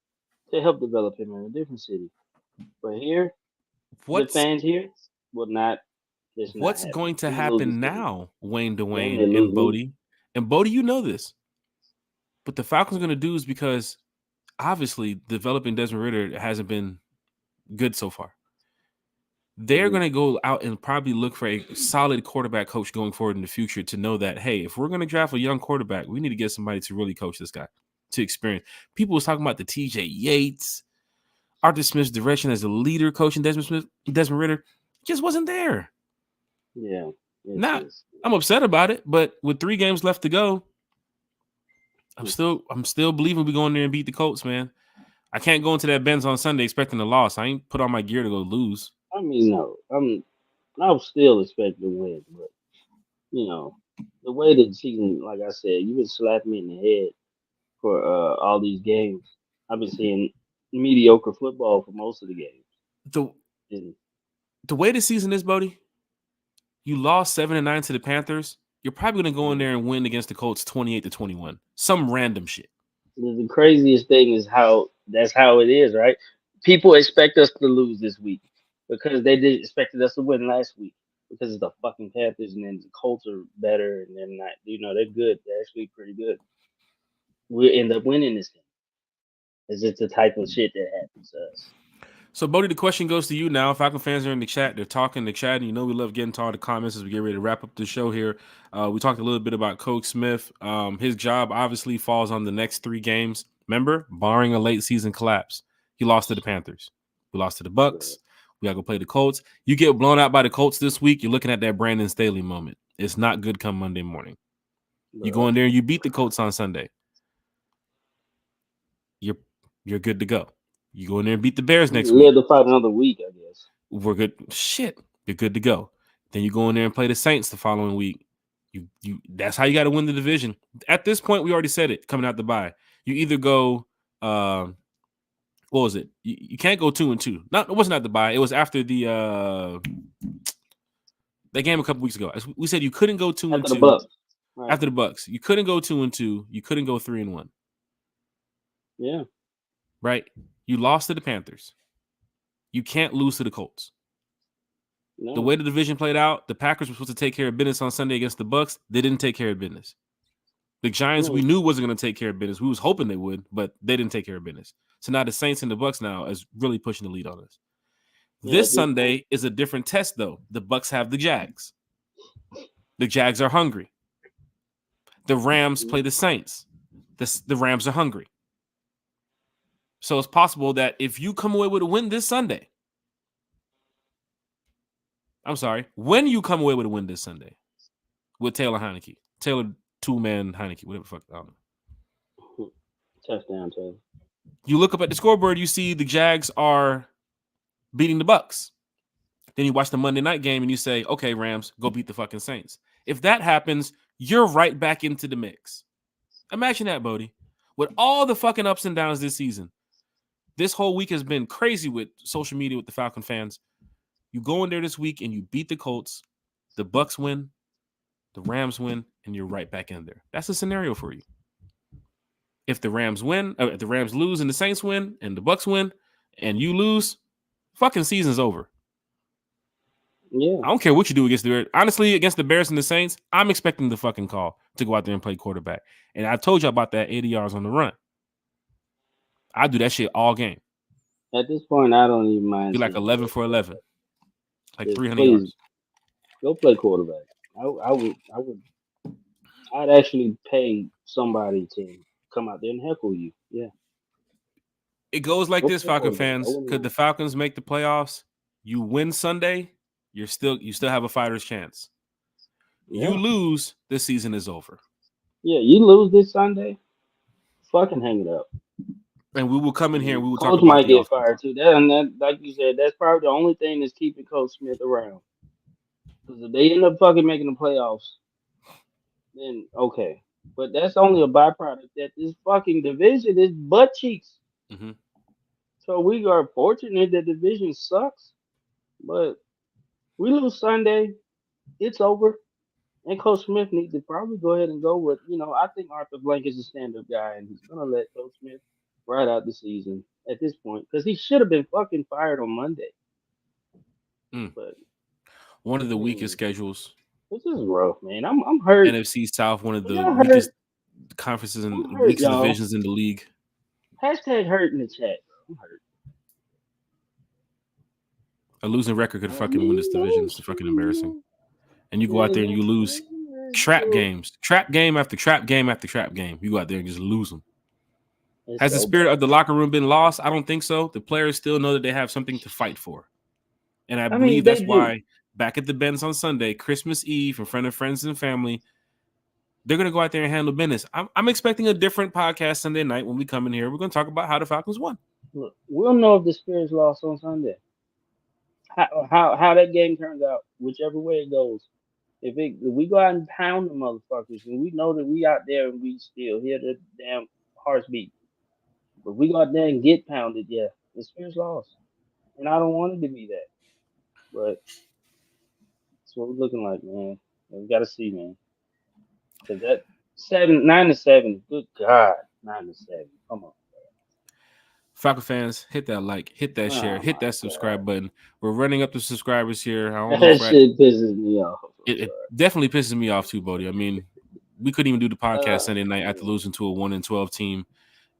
to help develop him in a different city. But here, the What's fans here will not. It's not what's happening. going to We're gonna lose happen the city. now, Wayne Damn, they Dwayne and lose. Bodie? And Bodie, you know this. But the Falcons are going to do is because obviously developing Desmond Ridder hasn't been good so far. They're going to go out and probably look for a solid quarterback coach going forward in the future to know that, hey, if we're going to draft a young quarterback, we need to get somebody to really coach this guy. to experience. People was talking about the TJ Yates, Arthur Smith's direction as a leader, coaching Desmond Ritter. Just wasn't there. Yeah. Not. I'm upset about it, but with 3 games left to go, I'm still believing we go in there and beat the Colts, man. I can't go into that Benz on Sunday expecting a loss. I ain't put on my gear to go lose. I mean, no, I'm still expecting to win, but the way the season, like I said, you've been slapping me in the head for all these games. I've been seeing mediocre football for most of the games. The way the season is, Bodie, you lost 7-9 to the Panthers. You're probably going to go in there and win against the Colts 28-21. Some random shit. The craziest thing is that's how it is, right? People expect us to lose this week because they did expected us to win last week because it's the fucking Panthers, and then the Colts are better, and they're not. They're good. They're actually pretty good. We end up winning this game. It's just the type of shit that happens to us. So, Bodie, the question goes to you now. Falcon fans are in the chat. They're talking the chat, and we love getting to all the comments as we get ready to wrap up the show here. We talked a little bit about Coach Smith. His job obviously falls on the next 3 games. Remember, barring a late season collapse, he lost to the Panthers. We lost to the Bucks. We got to go play the Colts. You get blown out by the Colts this week, you're looking at that Brandon Staley moment. It's not good come Monday morning. You go in there and you beat the Colts on Sunday. You're good to go. You go in there and beat the Bears next week. We have to fight another week, I guess. We're good. Shit, you're good to go. Then you go in there and play the Saints the following week. You that's how you got to win the division. At this point, we already said it coming out the bye. You either go, what was it? You can't go 2-2. It wasn't at the bye. It was after the game a couple weeks ago. We said you couldn't go 2-2 after the Bucks. Right. After the Bucks, you couldn't go 2-2. You couldn't go 3-1. Yeah. Right. You lost to the Panthers. You can't lose to the Colts. No. The way the division played out, the Packers were supposed to take care of business on Sunday against the Bucks. They didn't take care of business. The Giants, we knew wasn't going to take care of business. We was hoping they would, but they didn't take care of business. So now the Saints and the Bucks now is really pushing the lead on us. This Sunday is a different test, though. The Bucks have the Jags. The Jags are hungry. The Rams play the Saints. The Rams are hungry. So it's possible that if you come away with a win this Sunday, when you come away with a win this Sunday with Taylor 2-man Heineke, whatever the fuck, I don't know. Touchdown, Taylor. You look up at the scoreboard, you see the Jags are beating the Bucks. Then you watch the Monday night game and you say, okay, Rams, go beat the fucking Saints. If that happens, you're right back into the mix. Imagine that, Bodie. With all the fucking ups and downs this season, this whole week has been crazy with social media with the Falcon fans. You go in there this week and you beat the Colts, the Bucks win, the Rams win, and you're right back in there. That's a scenario for you. If the Rams win, if the Rams lose and the Saints win, and the Bucks win, and you lose, fucking season's over. Yeah. I don't care what you do against the Bears. Honestly, against the Bears and the Saints, I'm expecting the fucking call to go out there and play quarterback. And I told you about that 80 yards on the run. I do that shit all game. At this point, I don't even mind. Be like 11 for 11, like 300 yards. Go play quarterback. I'd actually pay somebody to come out there and heckle you. Yeah. It goes like this, Falcon fans. Could the Falcons make the playoffs? You win Sunday, you still have a fighter's chance. Yeah. You lose, this season is over. Yeah, you lose this Sunday, fucking hang it up. And we will come in here and we will Coach talk about might get fired too. That, like you said, that's probably the only thing that's keeping Coach Smith around. Because if they end up fucking making the playoffs, then okay. But that's only a byproduct that this fucking division is butt cheeks. Mm-hmm. So we are fortunate that the division sucks. But we lose Sunday, it's over. And Coach Smith needs to probably go ahead and go with, I think Arthur Blank is a stand-up guy, and he's going to let Coach Smith ride out the season at this point. Because he should have been fucking fired on Monday. But one of the weakest schedules. This is rough, man. I'm hurt. NFC South, one of the weakest conferences and weakest divisions in the league. Hashtag hurt in the chat. I'm hurt. A losing record could fucking win this division. It's fucking embarrassing. And you go out there and you lose trap games. Trap game after trap game after trap game. You go out there and just lose them. It's Has the so spirit bad. of the locker room been lost? I don't think so. The players still know that they have something to fight for. And I I mean, believe they that's do. why back at the Benz on Sunday, Christmas Eve, in front of friends and family, they're going to go out there and handle business. I'm expecting a different podcast Sunday night when we come in here. We're going to talk about how the Falcons won. Look, we'll know if the Spirits lost on Sunday. How that game turns out, whichever way it goes. If we go out and pound the motherfuckers, and we know that we out there and we still hear the damn hearts beat. But we go out there and get pounded, yeah, the Spirits lost, and I don't want it to be that. But that's what we're looking like, man. We got to see, man, because that 9-7, good God, 9-7. Come on, Falcon fans, hit that like, hit that share, oh hit my that God, subscribe button. We're running up the subscribers here. I don't know that if we're at, shit pisses me off. I'm it definitely pisses me off too, Bodie. I mean, we couldn't even do the sorry. podcast Sunday night after losing to a 1-12 team.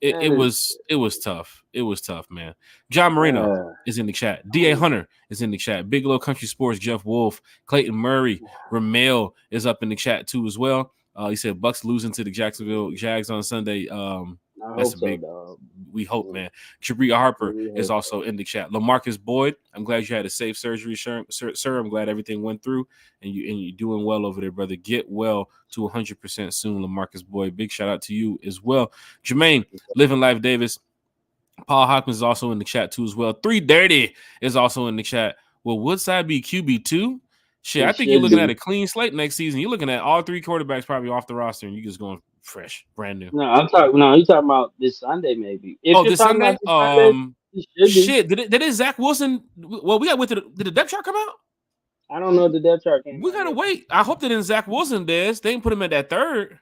It, That it is, was it was tough. It was tough, man. John Marino uh, is in the chat. DA Hunter is in the chat. Big Low Country Sports, Jeff Wolf, Clayton Murray, Ramel is up in the chat too as well. He said Bucks losing to the Jacksonville Jags on Sunday. I That's hope a so, big. dog. We hope, Mm, man. Jabria Harper really is hope also so. in the chat. Lamarcus Boyd, I'm glad you had a safe surgery, sir. I'm glad everything went through, and you're doing well over there, brother. Get well to 100% soon, Lamarcus Boyd. Big shout out to you as well, Jermaine. Living Life Davis. Paul Hawkins is also in the chat too as well. 3 Dirty is also in the chat. Will Woodside be QB2? Shit, He I think you're should looking at be. a clean slate next season. You're looking at all 3 quarterbacks probably off the roster, and you just going fresh, brand new. No, I'm talking. No, you talking about this Sunday, maybe. If Oh, you're this talking about Sunday? this Sunday, he should be. Shit. Did Zach Wilson? Well, we got with did the depth chart come out? I don't know if the depth chart came We out gotta yet. wait. I hope that in Zach Wilson does. They didn't put him at that third.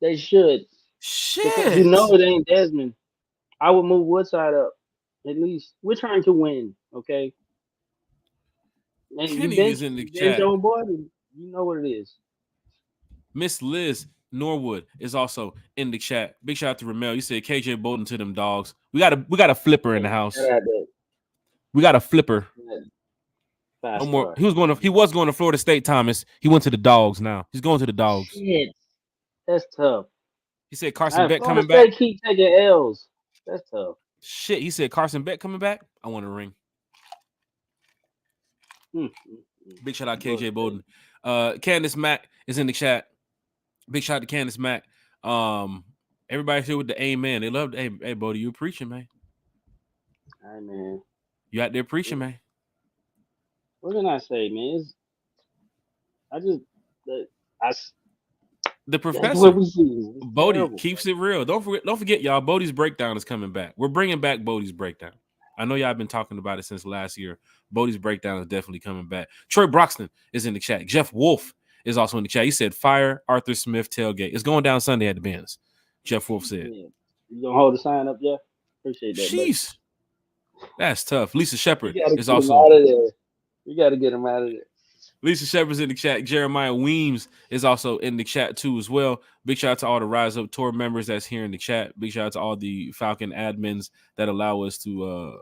They should, because you Shit. know it ain't Desmond. I would move Woodside up. At least we're trying to win, okay? And Kenny is in the you bench chat. old boy, then you know what it is. Miss Liz Norwood is also in the chat. Big shout out to Ramel. You said KJ Bolden to them dogs. We got a flipper in the Hey, house. shout out We got a flipper. that 5 No more. star. He was going to Florida State, Thomas. He went to the dogs now. He's going to the dogs. Shit, that's tough. He said Carson Beck Florida coming back. State keep taking L's. That's tough. Shit. He said Carson Beck coming back. I want a ring. Big shout out KJ Bolden. Candace Mack is in the chat. Big shout out to Candace Mack. Everybody's here with the amen. They love hey Bodie, you preaching, man. All right, man. You out there preaching, man. What can I say, man? I just the I The that's what professor, we see. It's Bodie, terrible. keeps it real. Don't forget, y'all. Bodie's breakdown is coming back. We're bringing back Bodie's breakdown. I know y'all been talking about it since last year. Bodie's breakdown is definitely coming back. Troy Broxton is in the chat. Jeff Wolf is also in the chat. He said, "Fire Arthur Smith tailgate." It's going down Sunday at the Benz. Jeff Wolf said. Yeah. You gonna hold the sign up, Jeff? Appreciate that, buddy. Jeez, that's tough. Lisa Shepard You gotta is get him also. out of there. You gotta get him out of there. Lisa Shepard's in the chat. Jeremiah Weems is also in the chat too as well. Big shout out to all the Rise Up Tour members that's here in the chat. Big shout out to all the Falcon admins that allow us to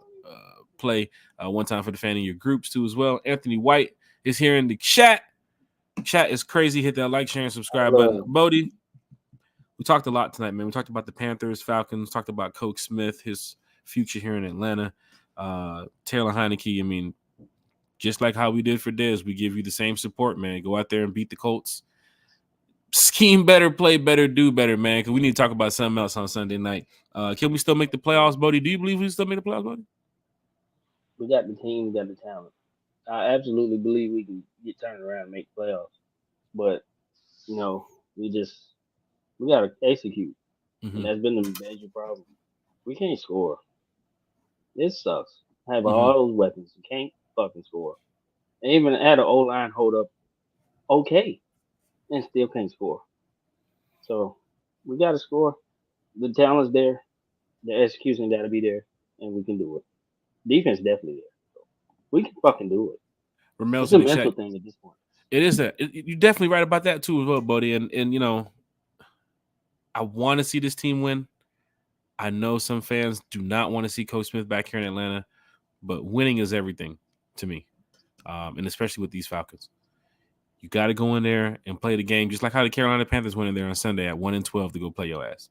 play one time for the fan in your groups too as well. Anthony White is here in the chat. Chat is crazy. Hit that like, share, and subscribe button. Bodie, we talked a lot tonight, man. We talked about the Panthers, Falcons, talked about Coach Smith, his future here in Atlanta. Taylor Heineke, I mean, just like how we did for Dez, we give you the same support, man. Go out there and beat the Colts. Scheme better, play better, do better, man, because we need to talk about something else on Sunday night. Can we still make the playoffs, Bodie? Do you believe we still make the playoffs, Bodie? We got the team, we got the talent. I absolutely believe we can get turned around and make playoffs. But, you know, we gotta execute. And that's been the major problem. We can't score. This sucks. Have all those weapons. You can't fucking score. And even had an O-line hold up okay. And still can't score. So we gotta score. The talent's there. The execution gotta be there. And we can do it. Defense definitely there. So we can fucking do it. Ramel's It's a in the mental chat. thing at this point. It is that. You're definitely right about that too as well, Bodie. And you know, I want to see this team win. I know some fans do not want to see Coach Smith back here in Atlanta, but winning is everything to me, and especially with these Falcons. You got to go in there and play the game, just like how the Carolina Panthers went in there on Sunday at 1-12 to go play your ass.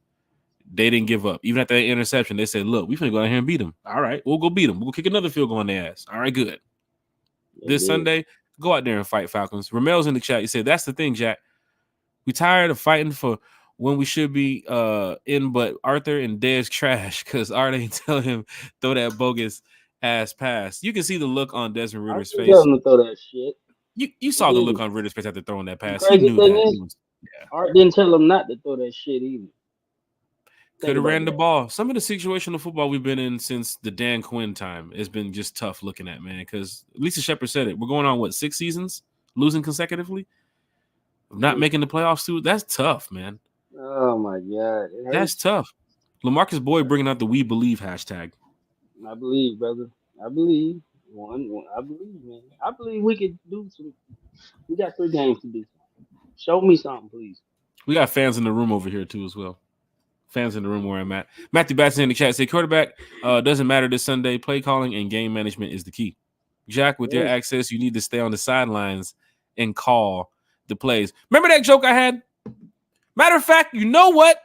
They didn't give up. Even after that interception, they said, look, we finna go out here and beat them. All right, we'll go beat them. We'll kick another field goal in their ass. All right, good. This Sunday, go out there and fight Falcons. Ramel's in the chat. He said, that's the thing, Jack. We tired of fighting for when we should be in, but Arthur and Dez trash because Art ain't telling him throw that bogus ass pass. You can see the look on Desmond Ritter's face. Tell him to throw that shit. You saw the look on Ritter's face after throwing that pass. The crazy he knew thing that. Is, Art didn't tell him not to throw that shit either. Could have ran the ball. Some of the situational football we've been in since the Dan Quinn time has been just tough looking at, man. Because Lisa Shepard said it. We're going on, 6 seasons? Losing consecutively? Not making the playoffs, too? That's tough, man. Oh, my God. That's tough. LaMarcus Boyd bringing out the We Believe hashtag. I believe, brother. I believe. I believe, man. I believe we could do some. We got 3 games to do. Show me something, please. We got fans in the room over here, too, as well. Fans in the room where I'm at. Matthew Batson in the chat say quarterback doesn't matter this Sunday. Play calling and game management is the key. Jack, with your access, you need to stay on the sidelines and call the plays. Remember that joke I had? Matter of fact, you know what?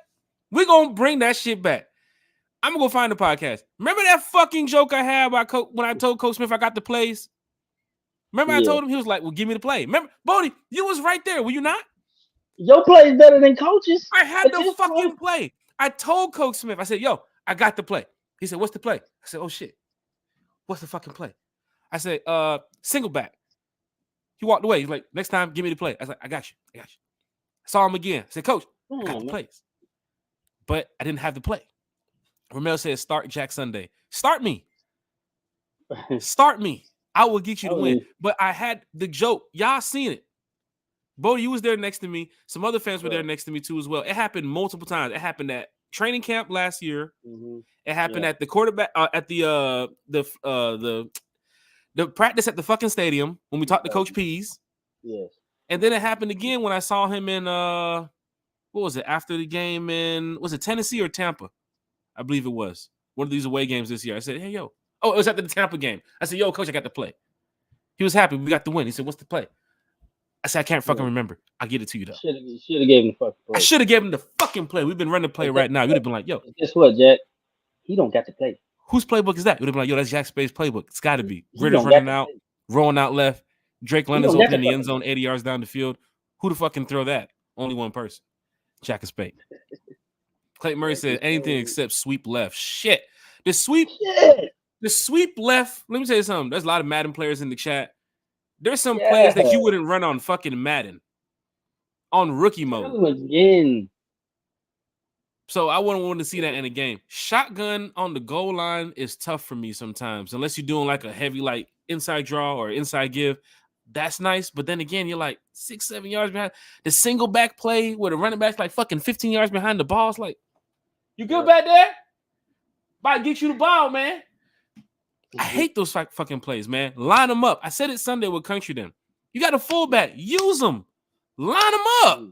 We're going to bring that shit back. I'm going to go find the podcast. Remember that fucking joke I had when I told Coach Smith I got the plays? Remember I told him? He was like, well, give me the play. Remember, Bodie, you was right there. Were you not? Your play is better than Coach's. I had the fucking play. I told Coach Smith, I said, yo, I got the play. He said, what's the play? I said, oh, shit. What's the fucking play? I said, single back. He walked away. He's like, next time, give me the play. I was like, I got you. I saw him again. I said, Coach, I got the plays. But I didn't have the play. Ramel said, start Jack Sunday. Start me. Start me. I will get you the win. But I had the joke. Y'all seen it. Bodie, you was there next to me. Some other fans were there next to me too as well. It happened multiple times. It happened at training camp last year. Mm-hmm. It happened at the quarterback at the practice at the fucking stadium when we talked to Coach Pease. Yes. And then it happened again when I saw him in what was it after the game in was it Tennessee or Tampa? I believe it was one of these away games this year. I said, hey yo, it was after the Tampa game. I said, yo, Coach, I got the play. He was happy. We got the win. He said, what's the play? I said, I can't fucking remember. I'll get it to you, though. Should have gave him the fucking play. I should have given him the fucking play. We've been running the play right now. You'd have been like, yo. Guess what, Jack? He don't got the play. Whose playbook is that? You'd have been like, yo, that's Jack Spade's playbook. It's got to be. Ritter's running out, rolling out left. Drake London's opening the end zone 80 yards down the field. Who the fuck can throw that? Only one person. Jack and Spade. Clayton Murray said anything except sweep left. Shit. The sweep left. Let me tell you something. There's a lot of Madden players in the chat. There's some players that you wouldn't run on fucking Madden. On rookie mode. Again. So I wouldn't want to see that in a game. Shotgun on the goal line is tough for me sometimes. Unless you're doing like a heavy like inside draw or inside give. That's nice. But then again, you're like 6-7 yards behind. The single back play where the running back's like fucking 15 yards behind the ball. It's like, you good back there? About to get you the ball, man. I hate those fucking plays, man. Line them up. I said it Sunday with Country then. You got a fullback. Use them. Line them up.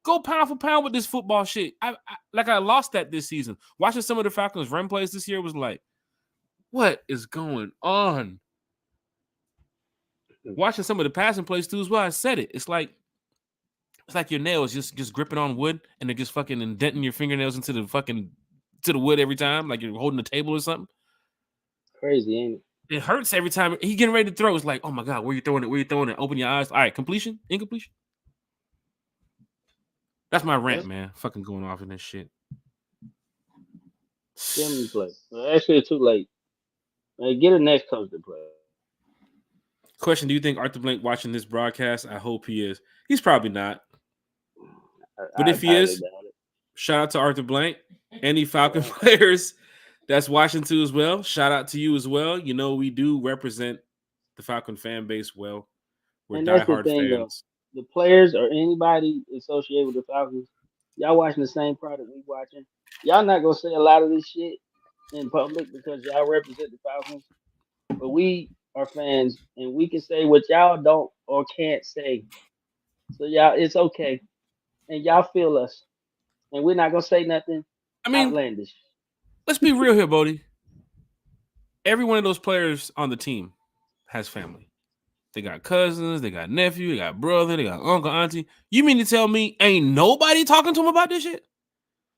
Go pound for pound with this football shit. I lost that this season. Watching some of the Falcons run plays this year was like, what is going on? Watching some of the passing plays too as well. I said it. It's like your nails just gripping on wood and they're just fucking indenting your fingernails into the wood every time, like you're holding a table or something. Crazy, ain't it? It hurts every time he getting ready to throw. It's like, oh my God, where you throwing it? Where you throwing it? Open your eyes. All right, completion, incompletion. That's my rant, man. Fucking going off in this shit. Give him the play. Well, actually, it's too late. Get a next coach to play. Question: do you think Arthur Blank watching this broadcast? I hope he is. He's probably not. But if he is, shout out to Arthur Blank. Any Falcon players that's watching too as well. Shout out to you as well. You know we do represent the Falcon fan base well. We're diehard fans. The players or anybody associated with the Falcons, y'all watching the same product we watching. Y'all not gonna say a lot of this shit in public because y'all represent the Falcons. But we are fans and we can say what y'all don't or can't say. So y'all, it's okay. And y'all feel us. And we're not gonna say nothing outlandish. Let's be real here, Bodie. Every one of those players on the team has family. They got cousins, they got nephew, they got brother, they got uncle, auntie. You mean to tell me ain't nobody talking to them about this shit?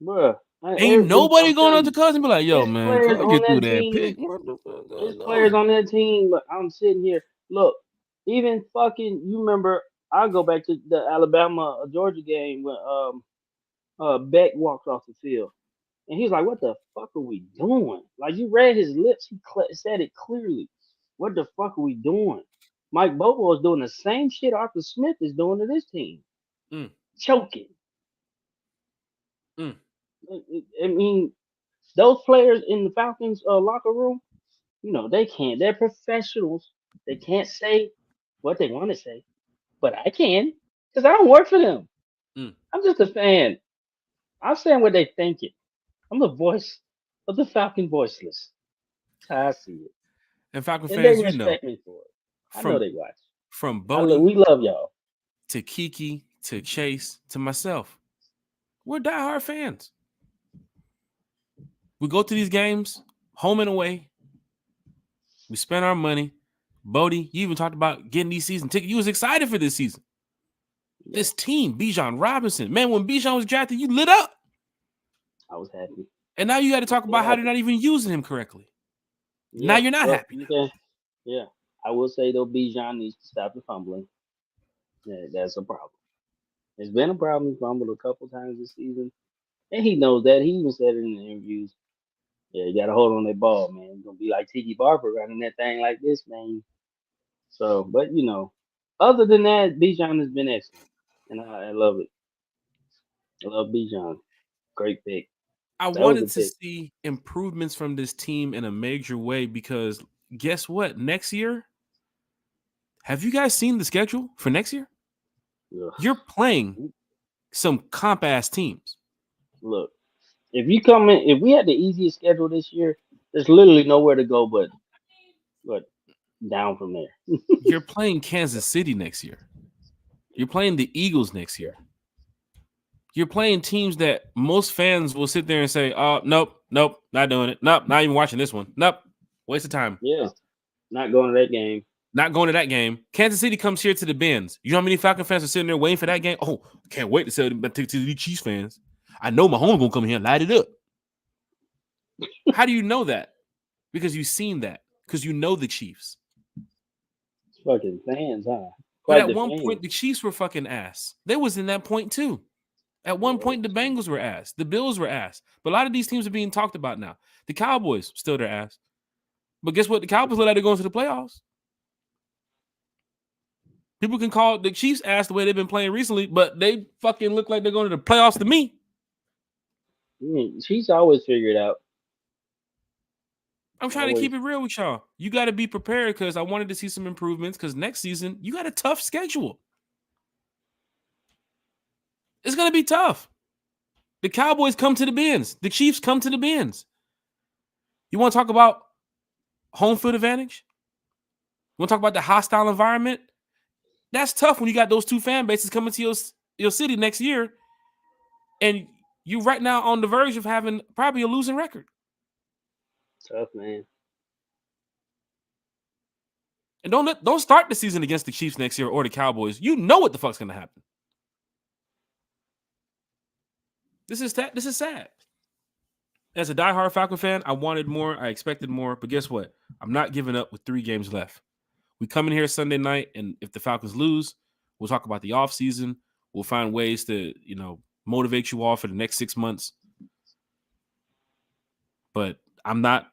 Bruh. Ain't nobody I'm going telling up to you, Cousins and be like, yo, it's man, players Cuz on get through that that team. pick. What the fuck It's going players on? on that team. But I'm sitting here. Look, even fucking. You remember? I'll go back to the Alabama Georgia game when Beck walked off the field. And he's like, "What the fuck are we doing?" Like you read his lips, he said it clearly. What the fuck are we doing? Mike Bobo is doing the same shit Arthur Smith is doing to this team, Mm, choking. mm. I mean, those players in the Falcons locker room, you know, they can't. They're professionals. They can't say what they want to say, but I can because I don't work for them. Mm. I'm just a fan. I'm saying what they thinking. I'm the voice of the Falcon voiceless. That's how I see it. And Falcon And they fans, you know, respect me for it. I know from they watch. from Bodie We love y'all. to Kiki to Chase to myself, we're diehard fans. We go to these games, home and away. We spend our money. Bodie, you even talked about getting these season tickets. You was excited for this season. Yeah, This team, Bijan Robinson. Man, when Bijan was drafted, you lit up. I was happy. And now you got to I'm talk still about how they're happy. not even using him correctly. Now Yeah, you're not well, happy you now. can. Yeah, I will say though, Bijan needs to stop the fumbling. Yeah, that's a problem. It's been a problem. He fumbled a couple times this season, and he knows that. He even said it in the interviews. Yeah, you got to hold on that ball, man. You're gonna be like Tiki Barber running that thing like this, man. So, but you know, other than that, Bijan has been excellent, and I love it. I love Bijan. Great pick. I That was a wanted to pick. see improvements from this team in a major way because guess what? Next year, have you guys seen the schedule for next year? You're Ugh. playing some comp ass teams. Look, if you come in, if we had the easiest schedule this year, there's literally nowhere to go but down from there. You're playing Kansas City next year. You're playing the Eagles next year. You're playing teams that most fans will sit there and say, "Oh, nope, nope, not doing it. Nope, not even watching this one. Nope, waste of time. Yeah, not going to that game. Not going to that game." Kansas City comes here to the Benz. You know how many Falcon fans are sitting there waiting for that game? Oh, can't wait to sell them to the Chiefs fans. I know my home gonna come here and light it up. How do you know that? Because you've seen that. Because you know the Chiefs. Fucking fans, huh? But Quite at the one fans. point, the Chiefs were fucking ass. They was in that point too. At one Yeah, point, the Bengals were ass. The Bills were ass. But a lot of these teams are being talked about now. The Cowboys still their ass. But guess what? The Cowboys look like they're going to the playoffs. People can call the Chiefs ass the way they've been playing recently, but they fucking look like they're going to the playoffs to me. She's always figured out. I'm trying to Always. keep it real with y'all. You got to be prepared because I wanted to see some improvements because next season, you got a tough schedule. It's going to be tough. The Cowboys come to the Benz. The Chiefs come to the Benz. You want to talk about home field advantage? You want to talk about the hostile environment? That's tough when you got those two fan bases coming to your city next year, and you right now on the verge of having probably a losing record. Tough, man. And don't start the season against the Chiefs next year or the Cowboys. You know what the fuck's gonna happen. This is sad. As a diehard Falcon fan, I wanted more. I expected more. But guess what? I'm not giving up with 3 games left. We come in here Sunday night, and if the Falcons lose, we'll talk about the offseason. We'll find ways to, motivate you all for the next 6 months. But I'm not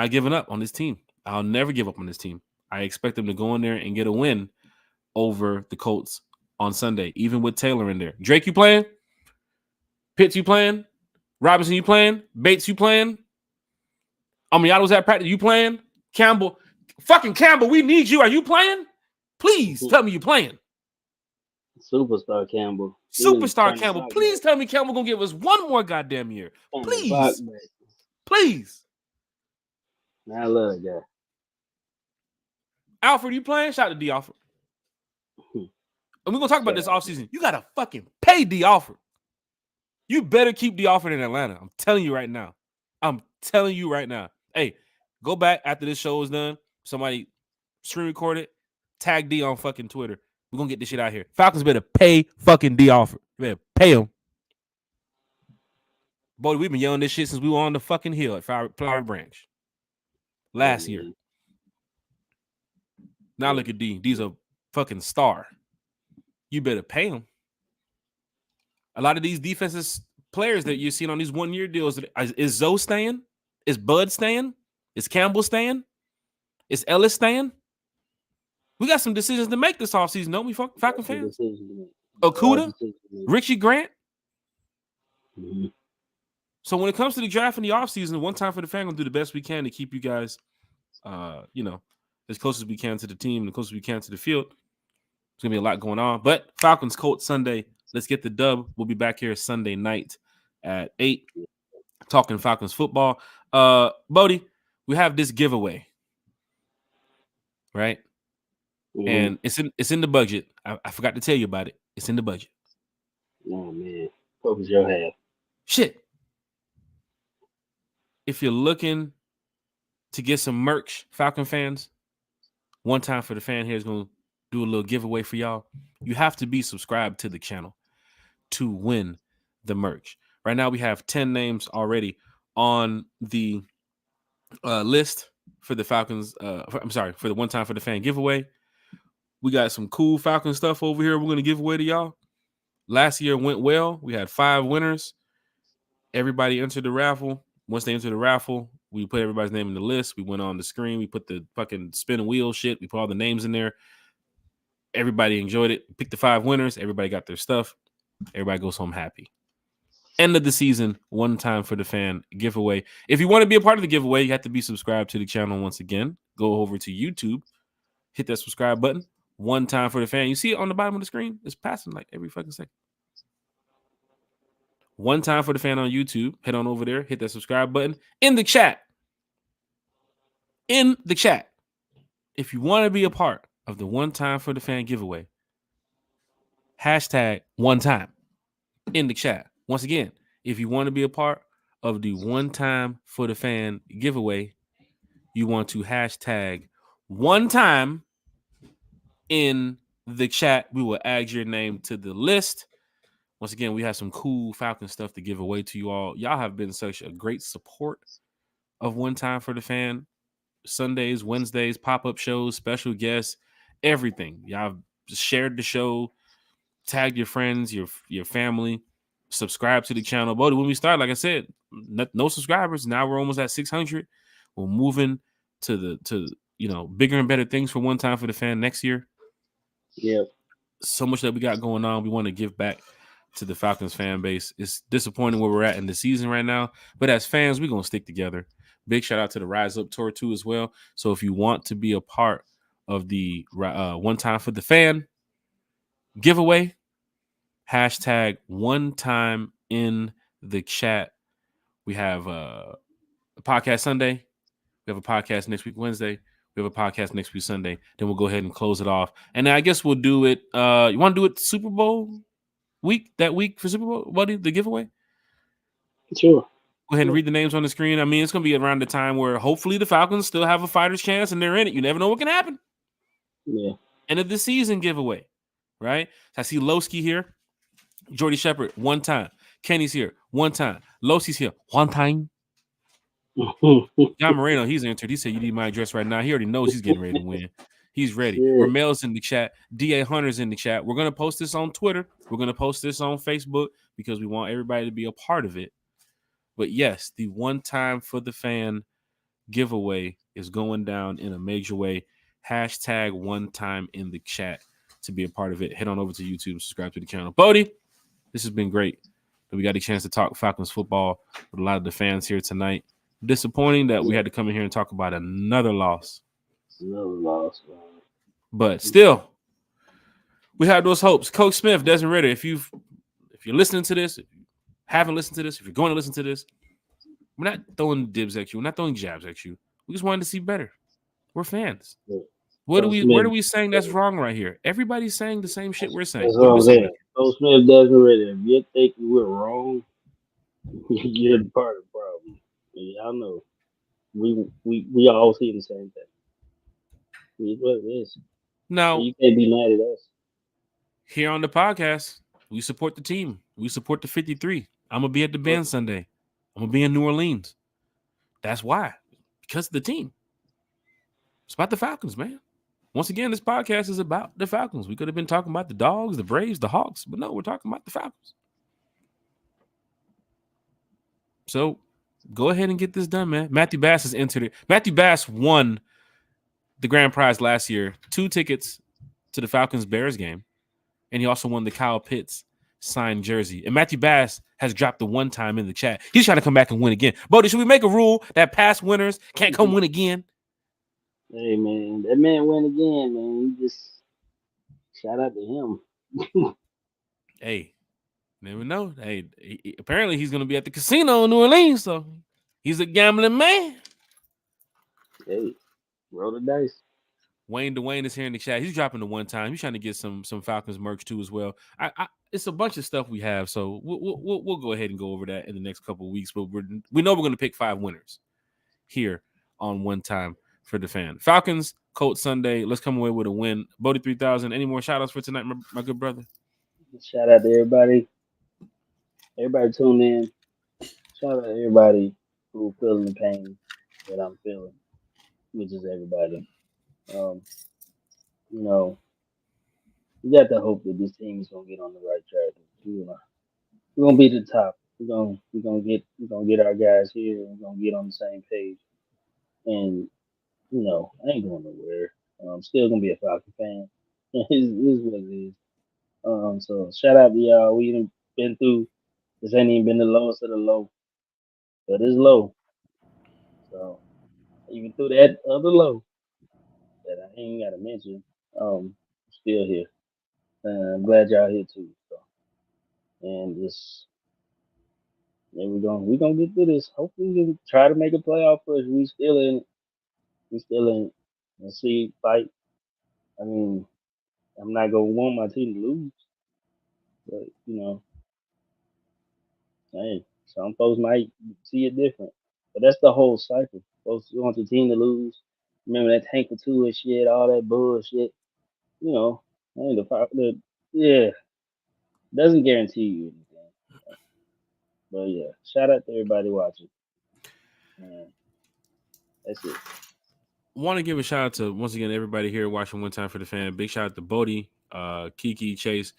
giving up on this team. I'll never give up on this team. I expect them to go in there and get a win over the Colts on Sunday, even with Taylor in there. Drake, you playing? Pitts, you playing? Robinson, you playing? Bates, you playing? Amiato's at practice, you playing? Campbell, we need you. Are you playing? Please tell me you playing. Superstar Campbell. Superstar Campbell. Please tell me Campbell gonna give us one more goddamn year. Please. Please. I love that guy. Alfred, you playing? Shout out to D. Alfred. And we're gonna talk about this offseason. You gotta fucking pay D. Alfred. You better keep D. Alfred in Atlanta. I'm telling you right now. Hey, go back after this show is done. Somebody screen record it. Tag D on fucking Twitter. We're gonna get this shit out here. Falcons better pay fucking D. Alfred. You better pay him. Boy, we've been yelling this shit since we were on the fucking hill at Flowery Branch Yeah, last year. man. Now look at D. D's a fucking star. You better pay him. A lot of these defensive players that you're seeing on these 1 year deals, is Zoe staying? Is Bud staying? Is Campbell staying? Is Ellis staying? We got some decisions to make this offseason, don't we, Falcon fans? Okuda, Richie Grant. Mm-hmm. So when it comes to the draft in the offseason, one time for the fan, we'll do the best we can to keep you guys, as close as we can to the team, as close as we can to the field. There's going to be a lot going on. But Falcons, Colts, Sunday. Let's get the dub. We'll be back here Sunday night at 8, talking Falcons football. Bodie, we have this giveaway, right? Mm-hmm. And it's in the budget. I forgot to tell you about it. It's in the budget. Oh, man. What was your half? Shit. If you're looking to get some merch, Falcon fans, one time for the fan here is going to do a little giveaway for y'all. You have to be subscribed to the channel to win the merch. Right now, we have 10 names already on the list for the Falcons. For the one time for the fan giveaway. We got some cool Falcon stuff over here we're going to give away to y'all. Last year went well. We had 5 winners. Everybody entered the raffle. Once they entered the raffle, we put everybody's name in the list. We went on the screen. We put the fucking spin wheel shit. We put all the names in there. Everybody enjoyed it. Picked the 5 winners. Everybody got their stuff. Everybody goes home happy. End of the season, one time for the fan giveaway. If you want to be a part of the giveaway, you have to be subscribed to the channel once again. Go over to YouTube. Hit that subscribe button. One time for the fan. You see it on the bottom of the screen? It's passing like every fucking second. One time for the fan on YouTube. Head on over there. Hit that subscribe button. In the chat. If you want to be a part of the one time for the fan giveaway, hashtag one time in the chat. Once again, if you want to be a part of the one time for the fan giveaway, you want to hashtag one time in the chat. We will add your name to the list. Once again, we have some cool Falcon stuff to give away to you all. Y'all have been such a great support of One Time for the Fan. Sundays, Wednesdays, pop-up shows, special guests, everything. Y'all shared the show, tagged your friends, your family, subscribe to the channel. But when we start, like I said, no subscribers. Now we're almost at 600. We're moving to bigger and better things for One Time for the Fan next year. Yeah. So much that we got going on. We want to give back to the Falcons fan base. It's disappointing where we're at in the season right now, but as fans, we're going to stick together. Big shout out to the Rise Up Tour too as well. So if you want to be a part of the one time for the fan giveaway, hashtag one time in the chat. We have a podcast Sunday. We have a podcast next week Wednesday. We have a podcast next week Sunday. Then we'll go ahead and close it off. And I guess we'll do it. You want to do it Super Bowl that week for Super Bowl, buddy, the giveaway? Sure. Go ahead and read the names on the screen. I mean, it's going to be around the time where hopefully the Falcons still have a fighter's chance and they're in it. You never know what can happen. Yeah. End of the season giveaway, right? So I see Lowski here. Jordy Shepard, one time. Kenny's here, one time. Losi's here, one time. John Moreno, he's entered. He said, you need my address right now. He already knows he's getting ready to win. He's ready. Yeah. Ramel's in the chat. D.A. Hunter's in the chat. We're going to post this on Twitter. We're going to post this on Facebook because we want everybody to be a part of it. But yes, the one time for the fan giveaway is going down in a major way. Hashtag one time in the chat to be a part of it. Head on over to YouTube, subscribe to the channel. Bodie, this has been great. We got a chance to talk Falcons football with a lot of the fans here tonight. Disappointing that we had to come in here and talk about another loss. But still, we have those hopes. Coach Smith, Desmond Ritter, if you're listening to this, if you haven't listened to this, if you're going to listen to this, we're not throwing dibs at you. We're not throwing jabs at you. We just wanted to see better. We're fans. What are we saying that's wrong right here? Everybody's saying the same shit we're saying. That's what I'm saying. Coach Smith, Desmond Ritter, if you think we're wrong, you're part of the problem. Y'all know. We all see the same thing. It's what it is. No, you can't be mad at us. Here on the podcast, we support the team. We support the 53. I'm gonna be at the band Sunday. I'm gonna be in New Orleans. That's why, because of the team. It's about the Falcons, man. Once again, this podcast is about the Falcons. We could have been talking about the Dogs, the Braves, the Hawks, but no, we're talking about the Falcons. So go ahead and get this done, man. Matthew Bass has entered it. Matthew Bass won the grand prize last year, 2 tickets to the Falcons-Bears game, and he also won the Kyle Pitts signed jersey. And Matthew Bass has dropped the one time in the chat. He's trying to come back and win again. Bodie, should we make a rule that past winners can't come win again? Hey man, that man win again, man. You just shout out to him. Hey, never know. Hey, apparently he's going to be at the casino in New Orleans, so he's a gambling man. Hey, roll the dice. Wayne Dwayne is here in the chat. He's dropping the one time. He's trying to get some Falcons merch too as well. It's a bunch of stuff we have, so we'll go ahead and go over that in the next couple of weeks. But we know we're going to pick 5 winners here on One Time for the Fan. Falcons, Colts Sunday. Let's come away with a win. Bodie 3000. Any more shout outs for tonight, my good brother? Shout out to everybody. Everybody tune in. Shout out to everybody who feeling the pain that I'm feeling, which is everybody. You know, we got to hope that this team is gonna get on the right track. We're gonna be at the top. We're gonna get our guys here. We're gonna get on the same page. And I ain't going nowhere. I'm still gonna be a Falcon fan. It's what it is. So shout out to y'all. We done been through. This ain't even been the lowest of the low, but it's low. So even through that other low that I ain't gotta mention, still here. I'm glad y'all here too. So, and just we gonna get through this. Hopefully we can try to make a playoff push. We still in. We still in. Let's see fight. I mean, I'm not gonna want my team to lose, but hey, some folks might see it different. But that's the whole cycle. Folks want the team to lose. Remember that tank for two and shit, all that bullshit. Hey, yeah, doesn't guarantee you anything. But yeah, shout out to everybody watching. That's it. Want to give a shout out to once again everybody here watching One Time for the Fan. Big shout out to Bodie, Kiki, Chase.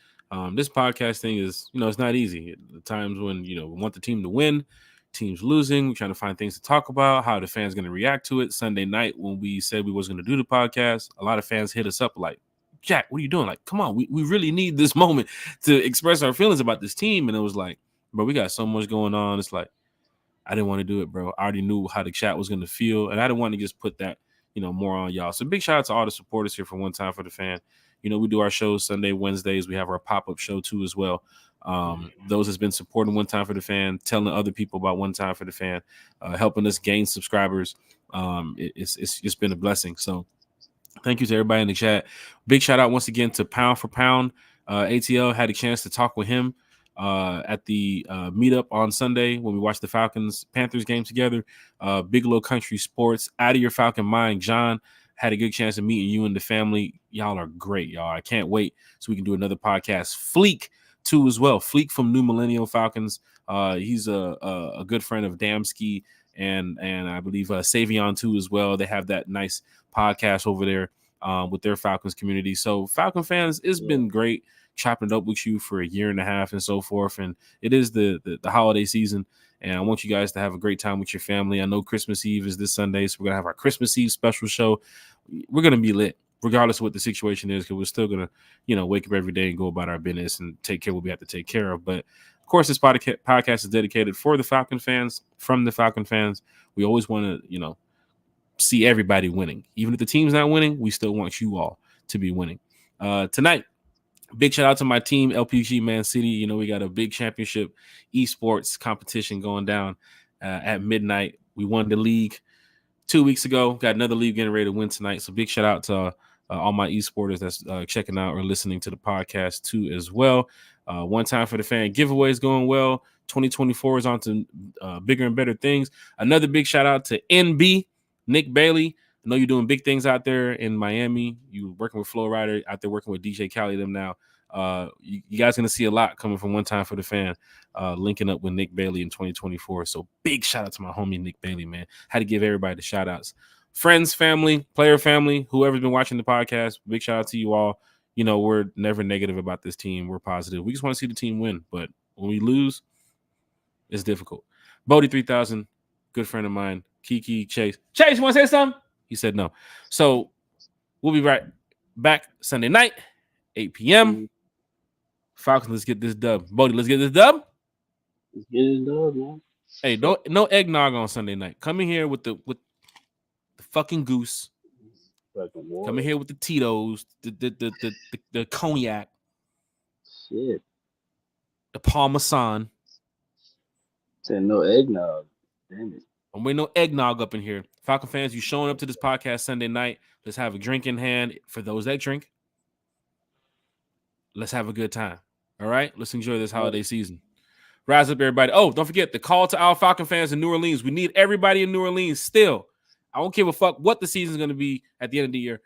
This podcast thing is, it's not easy. The times when we want the team to win, teams losing, we're trying to find things to talk about, how the fans going to react to it. Sunday night when we said we was going to do the podcast, a lot of fans hit us up like, Jack, what are you doing? Like, come on, we really need this moment to express our feelings about this team. And it was like, bro, we got so much going on. It's like, I didn't want to do it, bro. I already knew how the chat was going to feel, and I didn't want to just put that, more on y'all. So big shout out to all the supporters here for One Time for the Fan. We do our shows Sunday, Wednesdays. We have our pop-up show too as well. Those has been supporting One Time for the Fan, telling other people about One Time for the Fan, helping us gain subscribers. It's been a blessing. So thank you to everybody in the chat. Big shout out once again to Pound for Pound. ATL had a chance to talk with him at the meetup on Sunday when we watched the Falcons Panthers game together. Bigelow Country Sports, Out of Your Falcon Mind. John had a good chance of meeting you and the family. Y'all are great, y'all. I can't wait so we can do another podcast. Fleek too as well. Fleek from New Millennial Falcons. He's a good friend of Damski and I believe Savion too as well. They have that nice podcast over there with their Falcons community. So Falcon fans, it's been great chopping it up with you for a year and a half and so forth. And it is the holiday season. And I want you guys to have a great time with your family. I know Christmas Eve is this Sunday, so we're going to have our Christmas Eve special show. We're going to be lit, regardless of what the situation is, because we're still going to, wake up every day and go about our business and take care of what we have to take care of. But, of course, this podcast is dedicated for the Falcon fans, from the Falcon fans. We always want to, see everybody winning. Even if the team's not winning, we still want you all to be winning. Tonight, big shout out to my team, LPG Man City. We got a big championship esports competition going down at midnight. We won the league 2 weeks ago. Got another league getting ready to win tonight. So big shout out to all my esporters that's checking out or listening to the podcast too as well. One Time for the Fan giveaways going well. 2024 is on to bigger and better things. Another big shout out to NB, Nick Bailey. I know you're doing big things out there in Miami. You're working with Flow Rider out there, working with DJ Khaled them now. You guys going to see a lot coming from One Time for the Fan, linking up with Nick Bailey in 2024. So big shout out to my homie Nick Bailey, man. Had to give everybody the shout outs. Friends, family, player family, whoever's been watching the podcast, big shout out to you all. You know, we're never negative about this team. We're positive. We just want to see the team win. But when we lose, it's difficult. Bodie 3000, good friend of mine. Kiki, Chase. Chase, you want to say something? He said no. So we'll be right back Sunday night, 8 p.m. Falcons, let's get this dub. Bodie, let's get this dub. Let's get it done, man. Hey, no eggnog on Sunday night. Come in here with the fucking goose. Come in here with the Tito's, the cognac, shit, the Parmesan. Said no eggnog. Damn it. I'm waiting no eggnog up in here. Falcon fans, you showing up to this podcast Sunday night. Let's have a drink in hand for those that drink. Let's have a good time. All right? Let's enjoy this holiday season. Rise up, everybody. Oh, don't forget the call to our Falcon fans in New Orleans. We need everybody in New Orleans still. I don't give a fuck what the season's going to be at the end of the year.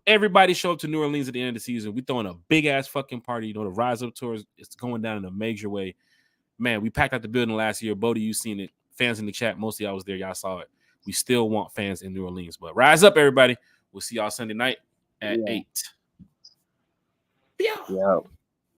Everybody show up to New Orleans at the end of the season. We're throwing a big-ass fucking party. You know, the Rise Up tour is going down in a major way. Man, we packed out the building last year. Bodie, you seen it. Fans in the chat, most of y'all was there. Y'all saw it. We still want fans in New Orleans. But rise up, everybody. We'll see y'all Sunday night at 8. Yeah.